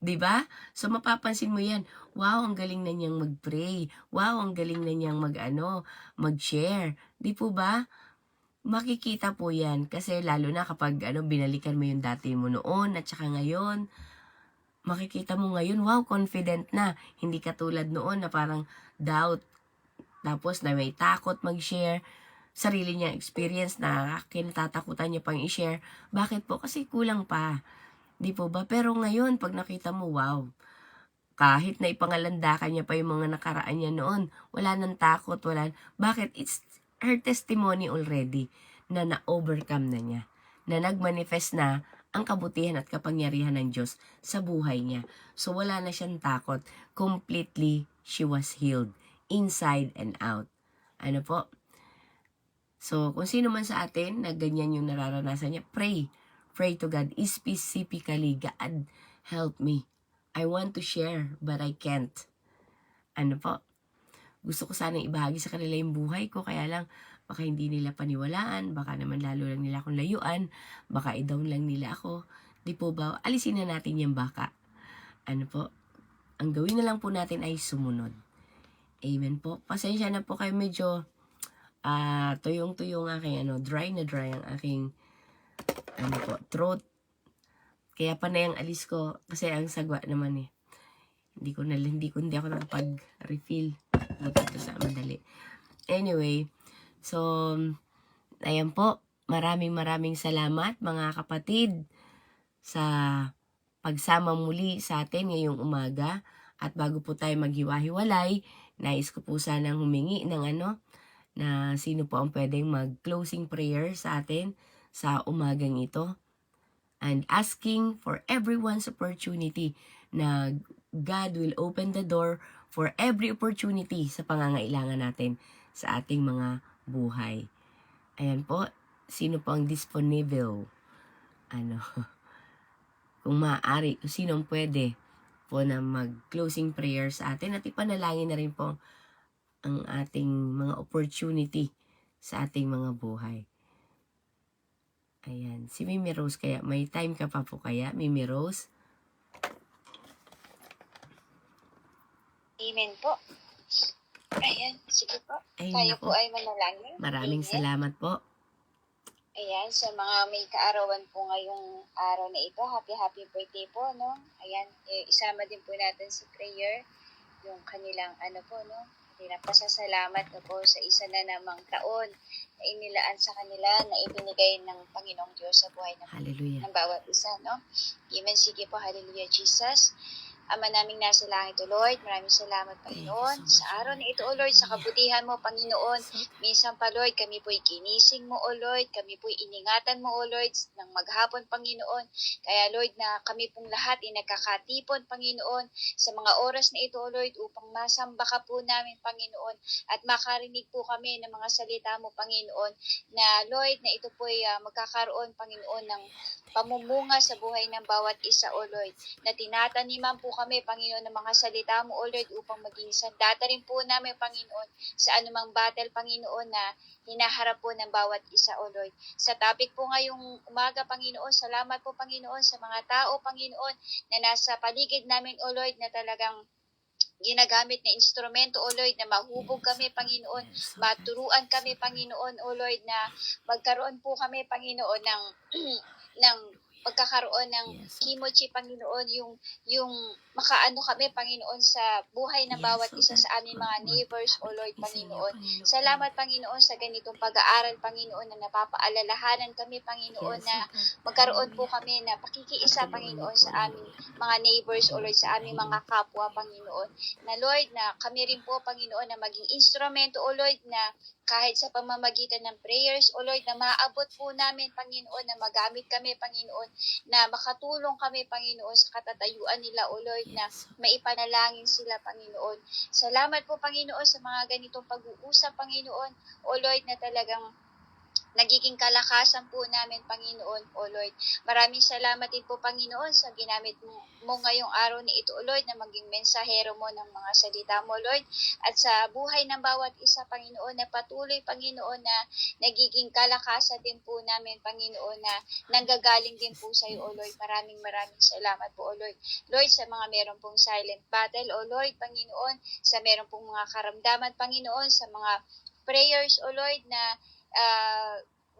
Diba? So mapapansin mo yan. Wow, ang galing na niyang mag-pray. Wow, ang galing na niyang mag-share. Di po ba? Makikita po yan kasi lalo na kapag binalikan mo yung dati mo noon at saka ngayon, makikita mo ngayon, wow, confident na. Hindi katulad noon na parang doubt. Tapos na may takot mag-share. Sarili niya experience na kinatatakutan niya pang i-share. Bakit po? Kasi kulang pa. Di po ba? Pero ngayon, pag nakita mo, wow, kahit na ipangalandakan niya pa yung mga nakaraan niya noon, wala nang takot, Bakit? It's her testimony already na na-overcome na niya. Na nag-manifest na ang kabutihan at kapangyarihan ng Diyos sa buhay niya. So, wala na siyang takot. Completely, she was healed. Inside and out. Ano po? So, kung sino man sa atin na ganyan yung nararanasan niya, pray. Pray to God. Specifically, God, help me. I want to share, but I can't. Ano po? Gusto ko sana ibahagi sa kanila yung buhay ko, kaya lang, baka hindi nila paniwalaan, baka naman lalo lang nila akong layuan, baka i-down lang nila ako. Di po ba? Alisin na natin yung baka. Ano po? Ang gawin na lang po natin ay sumunod. Amen po. Pasensya na po kayo, medyo tuyong-tuyong aking dry na dry ang aking throat. Kaya pa na yung alis ko kasi ang sagwa naman eh. Hindi ako nakapag-refill. Buti ito sa madali. Anyway, so ayan po. Maraming salamat mga kapatid sa pagsama muli sa atin ngayong umaga. At bago po tayo maghiwa-hiwalay, nais ko po sanang humingi ng na sino po ang pwedeng mag-closing prayer sa atin sa umagang ito. And asking for everyone's opportunity na God will open the door for every opportunity sa pangangailangan natin sa ating mga buhay. Ayan po, sino po ang disponible? Kung maaari, kung sinong pwede po na mag-closing prayer sa atin at ipanalangin na rin po ang ating mga opportunity sa ating mga buhay. Ayan, si Mimi Rose kaya, may time ka pa po kaya, Mimi Rose? Amen po. Ayan, sige po. Ay, Tayo nako. po ay manalangin. Maraming Amen. salamat po. Ayan, sa mga may kaarawan po ngayong araw na ito, happy birthday po, no? Ayan, isama din po natin sa prayer yung kanilang kanilang pasasalamat na po sa isa na namang taon na inilaan sa kanila na ibinigay ng Panginoong Diyos sa buhay Hallelujah. ng bawat isa, no? Amen, sige po, hallelujah, Jesus. Ama naming nasa langit, O Lord, maraming salamat, Panginoon, Thank you so much, sa araw na ito, O Lord. Lord, sa kabutihan mo, Panginoon. So, Minsan pa, Lord, kami po'y ginising mo, O Lord, kami po'y iningatan mo, O Lord, ng maghapon, Panginoon. Kaya, Lord, na kami pong lahat ay nagkakatipon, Panginoon, sa mga oras na ito, O Lord, upang masamba ka po namin, Panginoon, at makarinig po kami ng mga salita mo, Panginoon, na, Lord, na ito po'y magkakaroon, Panginoon, ng pamumunga sa buhay ng bawat isa, O Lord, na tinataniman po kami, Panginoon, ng mga salita mo, O Lord, upang maging sandata rin po namin, Panginoon, sa anumang battle, Panginoon, na hinaharap po ng bawat isa, O Lord. Sa topic po ngayong umaga, Panginoon, salamat po, Panginoon, sa mga tao, Panginoon, na nasa paligid namin, O Lord, na talagang ginagamit na instrumento, O Lord, na mahubog kami, Panginoon, maturuan kami, Panginoon, O Lord, na magkaroon po kami, Panginoon, ng pagkakaroon ng kimochi, Panginoon, yung makaano kami, Panginoon, sa buhay ng bawat isa sa aming mga neighbors, O Lord, Panginoon. Salamat, Panginoon, sa ganitong pag-aaral, Panginoon, na napapaalalahanan kami, Panginoon, na magkaroon po kami na pakikiisa, Panginoon, sa aming mga neighbors, O Lord, sa aming mga kapwa, Panginoon. Na, Lord, na kami rin po, Panginoon, na maging instrumento, O Lord, na kahit sa pamamagitan ng prayers, O Lord, na maabot po namin, Panginoon, na magamit kami, Panginoon, na makatulong kami, Panginoon, sa katatayuan nila, O Lord, na maipanalangin sila, Panginoon. Salamat po, Panginoon, sa mga ganitong pag-uusap, Panginoon, O Lord, na talagang nagiging kalakasan po namin, Panginoon, O Lord. Maraming salamat din po, Panginoon, sa ginamit mo ngayong araw na ito, O Lord, na maging mensahero mo ng mga salita mo, Lord. At sa buhay ng bawat isa, Panginoon, na patuloy, Panginoon, na nagiging kalakasan din po namin, Panginoon, na nanggagaling din po sa iyo, O Lord. Maraming salamat po, O Lord. Lord, sa mga meron pong silent battle, O Lord, Panginoon, sa meron pong mga karamdaman, Panginoon, sa mga prayers, O Lord, na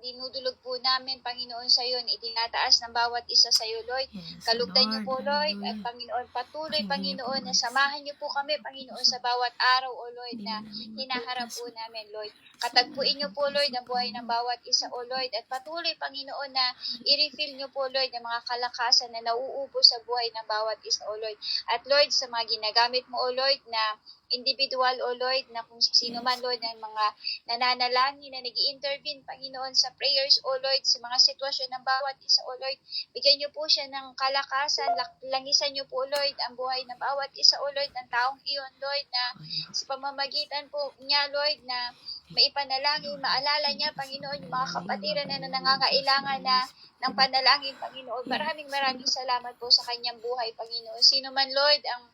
dinudulog po namin, Panginoon, sa iyo, itinataas ng bawat isa sa iyo, Lord. Kalugdan niyo po, Lord, at Panginoon, patuloy, Panginoon, na samahan niyo po kami, Panginoon, sa bawat araw, O Lord, na hinaharap po namin, Lord. Katagpuin niyo po, Lord, ang buhay ng bawat isa, O Lord, at patuloy, Panginoon, na i-refill niyo po, Lord, ng mga kalakasan na nauubos sa buhay ng bawat isa, O Lord. At Lord, sa mga ginagamit mo, O Lord, na individual, O Lord, na kung sino man, Lord, ng mga nananalangin na nag-i-intervene, Panginoon, sa prayers, O Lord, sa mga sitwasyon ng bawat isa, O Lord, bigyan niyo po siya ng kalakasan, langisan niyo po, Lord, ang buhay ng bawat isa, O Lord, ng taong iyon, Lord, na sa pamamagitan po niya, Lord, na maipanalangin, maalala niya, Panginoon, yung mga kapatiran na nangangailangan na ng panalangin, Panginoon. Maraming salamat po sa kanyang buhay, Panginoon. Sino man, Lord, ang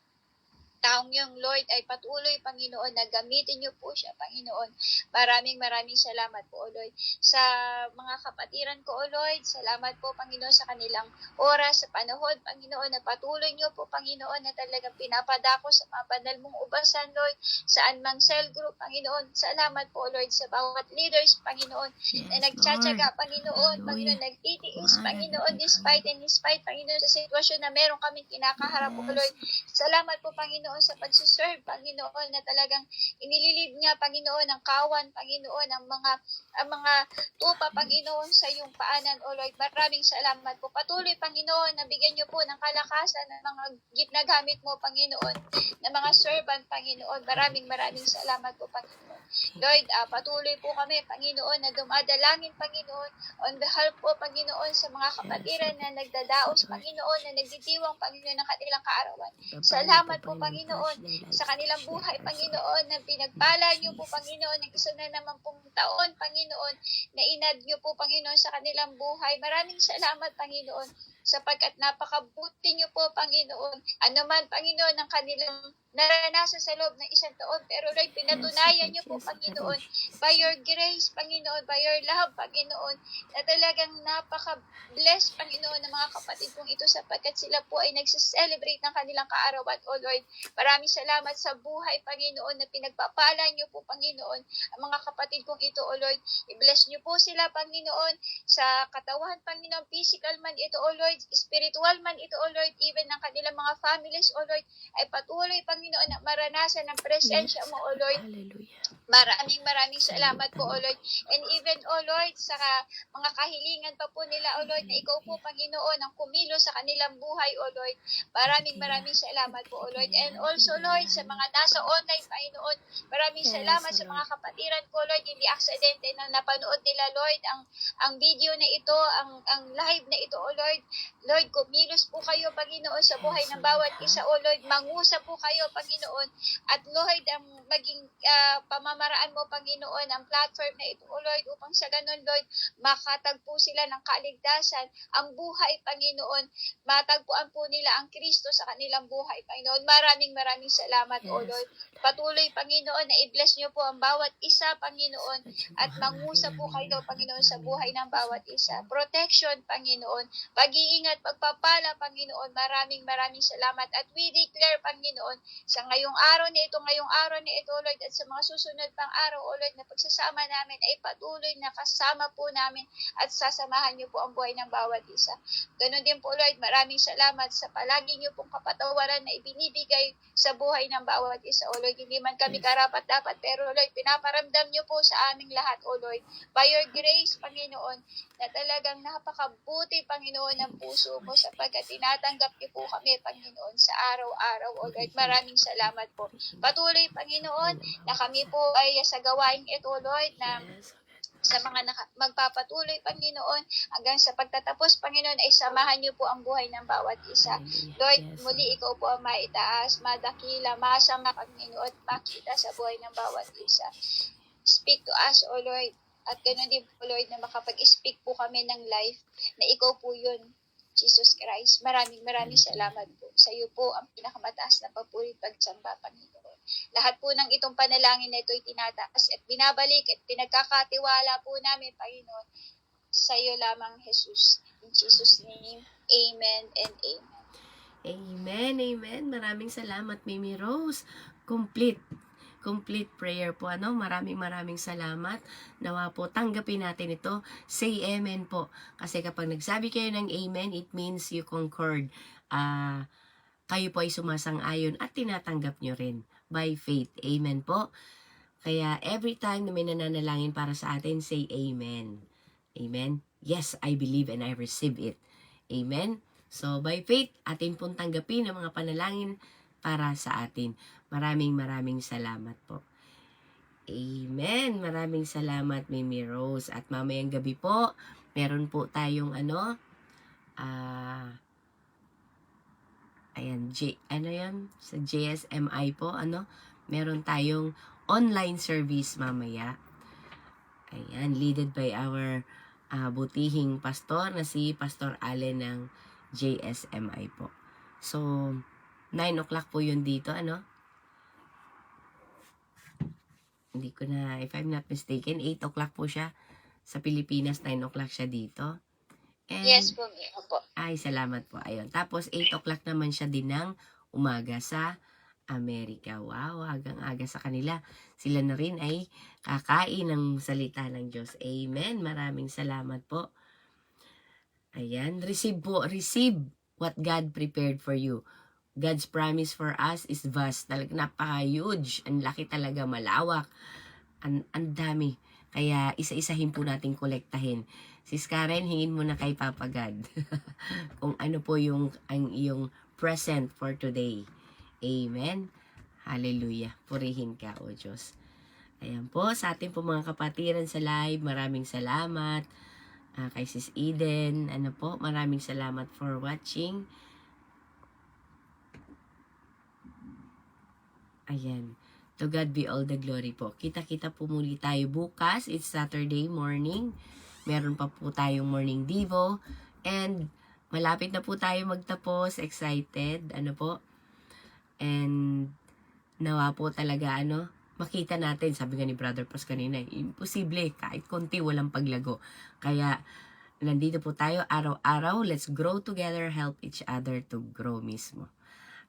taong yung Lord ay patuloy, Panginoon, na gamitin niyo po siya, Panginoon. Maraming salamat po, O Lord. Sa mga kapatiran ko, O Lord, salamat po, Panginoon, sa kanilang oras, sa panahon, Panginoon, na patuloy niyo po, Panginoon, na talagang pinapadako sa mga banal mong ubasan, Lord, saan mang cell group, Panginoon. Salamat po, Lord, sa bawat leaders, Panginoon, na Yes, nagtsatsaga, Lord. Panginoon, Panginoon, nagtitiis, Panginoon, despite and despite, Panginoon, sa sitwasyon na meron kaming kinakaharap, O Lord. Salamat po, Panginoon, sa pagsuserve, Panginoon, na talagang inililid niya, Panginoon, ang kawan, Panginoon, ang mga tupa, Panginoon, sa iyong paanan, O Lord. Maraming salamat po. Patuloy, Panginoon, na bigyan niyo po ng kalakasan ng mga ginagamit mo, Panginoon, na mga servant, Panginoon. Maraming salamat po, Panginoon. Lord, patuloy po kami, Panginoon, na dumadalangin, Panginoon, on behalf po, Panginoon, sa mga kapatiran na nagdadaos, Panginoon, na nagditiwang, Panginoon, ng kanilang kaarawan. Salamat po, Panginoon, sa kanilang buhay, Panginoon, na pinagpala niyo po, Panginoon, ng isa na naman pong taon, Panginoon, na inad niyo po, Panginoon, sa kanilang buhay. Maraming salamat, Panginoon, sapagkat napakabuti niyo po, Panginoon. Ano man, Panginoon, ang kanilang naranasan sa loob ng isang taon. Pero Lord, pinatunayan niyo po, Panginoon, by your grace, Panginoon, by your love, Panginoon, na talagang napaka-bless, Panginoon, ng mga kapatid kong ito sapagkat sila po ay nagse-celebrate ng kanilang kaarawan, O Lord. Maraming salamat sa buhay, Panginoon, na pinagpapala niyo po, Panginoon, ang mga kapatid kong ito, O Lord. I-bless niyo po sila, Panginoon, sa katawan, Panginoon, physical man ito, O Lord, spiritual man ito, O Lord, even ng kanilang mga families, O Lord, ay patuloy, Panginoon, na maranasan ang presensya mo, O Lord. Hallelujah. Maraming salamat po, O Lord. And even, O Lord, sa mga kahilingan pa po nila, O Lord, na ikaw po, Panginoon, ang kumilos sa kanilang buhay, O Lord. Maraming salamat po, O Lord. And also, Lord, sa mga nasa online, Panginoon, maraming salamat sa mga kapatiran ko, Lord, hindi aksidente na napanood nila, Lord, ang video na ito, ang live na ito, O Lord. Lord, kumilos po kayo, Panginoon, sa buhay ng bawat isa, O Lord. Mangusap po kayo, Panginoon. At Lord, ang maging pamamaraan mo, Panginoon, ang platform na ito, O Lord, upang sa ganun, Lord, makatagpo sila ng kaligtasan, ang buhay, Panginoon. Matagpuan po nila ang Kristo sa kanilang buhay, Panginoon. Maraming salamat, O Lord. Patuloy, Panginoon, na i-bless niyo po ang bawat isa, Panginoon, at mangusap po kayo, Panginoon, sa buhay ng bawat isa. Protection, Panginoon. Pag-iingat, pagpapala, Panginoon. Maraming salamat. At we declare, Panginoon, sa ngayong araw na ito, Lord, at sa mga susunod pang araw, O Lord, na pagsasama namin ay patuloy na kasama po namin at sasamahan niyo po ang buhay ng bawat isa. Ganon din po, Lord, maraming salamat sa palagi niyo pong kapatawaran na ibinibigay sa buhay ng bawat isa, O Lord. Hindi man kami karapat-dapat, pero Lord, pinaparamdam niyo po sa aming lahat, O Lord, by your grace, Panginoon, na talagang napakabuti, Panginoon, ng puso mo sapagkat tinatanggap niyo po kami, Panginoon, sa araw-araw, O Lord. Maraming salamat po. Patuloy, Panginoon, na kami po ay sa gawain ito, Lord, na sa mga magpapatuloy, Panginoon, hanggang sa pagtatapos, Panginoon, ay samahan niyo po ang buhay ng bawat isa. Lord, muli ikaw po ang maitaas, madakila, masama, Panginoon, makita sa buhay ng bawat isa. Speak to us, O Lord, at ganoon din po, Lord, na makapag-speak po kami ng life, na ikaw po yun, Jesus Christ. Maraming salamat po. Sa iyo po ang pinakamataas na papuri pagsamba, Panginoon. Lahat po ng itong panalangin na ito ay tinataas at binabalik at pinagkakatiwala po namin, Panginoon, sa iyo lamang, Jesus. In Jesus' name, amen and amen. Amen. Maraming salamat, Mimi Rose. Complete prayer po, Maraming salamat. Nawa po, tanggapin natin ito. Say amen po. Kasi kapag nagsabi kayo ng amen, it means you concord. Kayo po ay sumasang-ayon at tinatanggap nyo rin by faith. Amen po. Kaya every time na may nananalangin para sa atin, say amen. Amen. Yes, I believe and I receive it. Amen. So by faith, atin pong tanggapin ang mga panalangin para sa atin. Maraming salamat po. Amen. Maraming salamat, Mimi Rose. At mamayang gabi po, meron po tayong sa JSMI po, meron tayong online service mamaya. Ayan, leaded by our butihing pastor na si Pastor Allen ng JSMI po. So, 9 o'clock po yun dito, Hindi ko na, if I'm not mistaken, 8 o'clock po siya sa Pilipinas, 9 o'clock siya dito. And, Yes po, opo. ay, salamat po. Ayun. Tapos, 8 o'clock naman siya din ng umaga sa Amerika. Wow, agang-aga sa kanila. Sila na rin ay kakain ng salita ng Diyos. Amen. Maraming salamat po. Ayan. Receive po. Receive what God prepared for you. God's promise for us is vast. Talagang napaka-huge. Ang laki talaga, malawak. Ang dami. Kaya isa-isahin po natin kolektahin. Sis Karen, hingin mo na kay Papa God. Kung ano po ang iyong present for today. Amen. Hallelujah. Purihin ka, O Diyos. Ayan po, sa ating po mga kapatiran sa live, maraming salamat. Kay Sis Eden, maraming salamat for watching. Ayan. To God be all the glory po. Kita-kita po muli tayo bukas. It's Saturday morning. Meron pa po tayong morning devo. And malapit na po tayo magtapos. Excited. And nawa po talaga makita natin. Sabi nga ni Brother Pros kanina, imposible. Kahit konti, walang paglago. Kaya nandito po tayo araw-araw. Let's grow together. Help each other to grow mismo.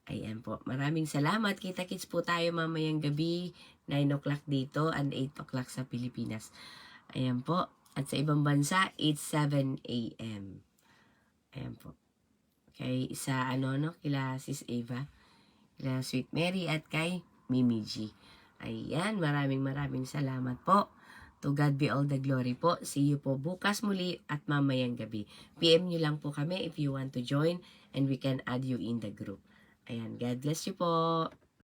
Ayan po. Maraming salamat. Kita-kits po tayo mamayang gabi. 9 o'clock dito and 8 o'clock sa Pilipinas. Ayan po. At sa ibang bansa, it's 7 a.m. Ayan po. Okay. Kila Sis Eva, kila Sweet Mary, at kay Mimi G. Ayan. Maraming salamat po. To God be all the glory po. See you po bukas muli at mamayang gabi. PM nyo lang po kami if you want to join and we can add you in the group. Ayan, God bless you po.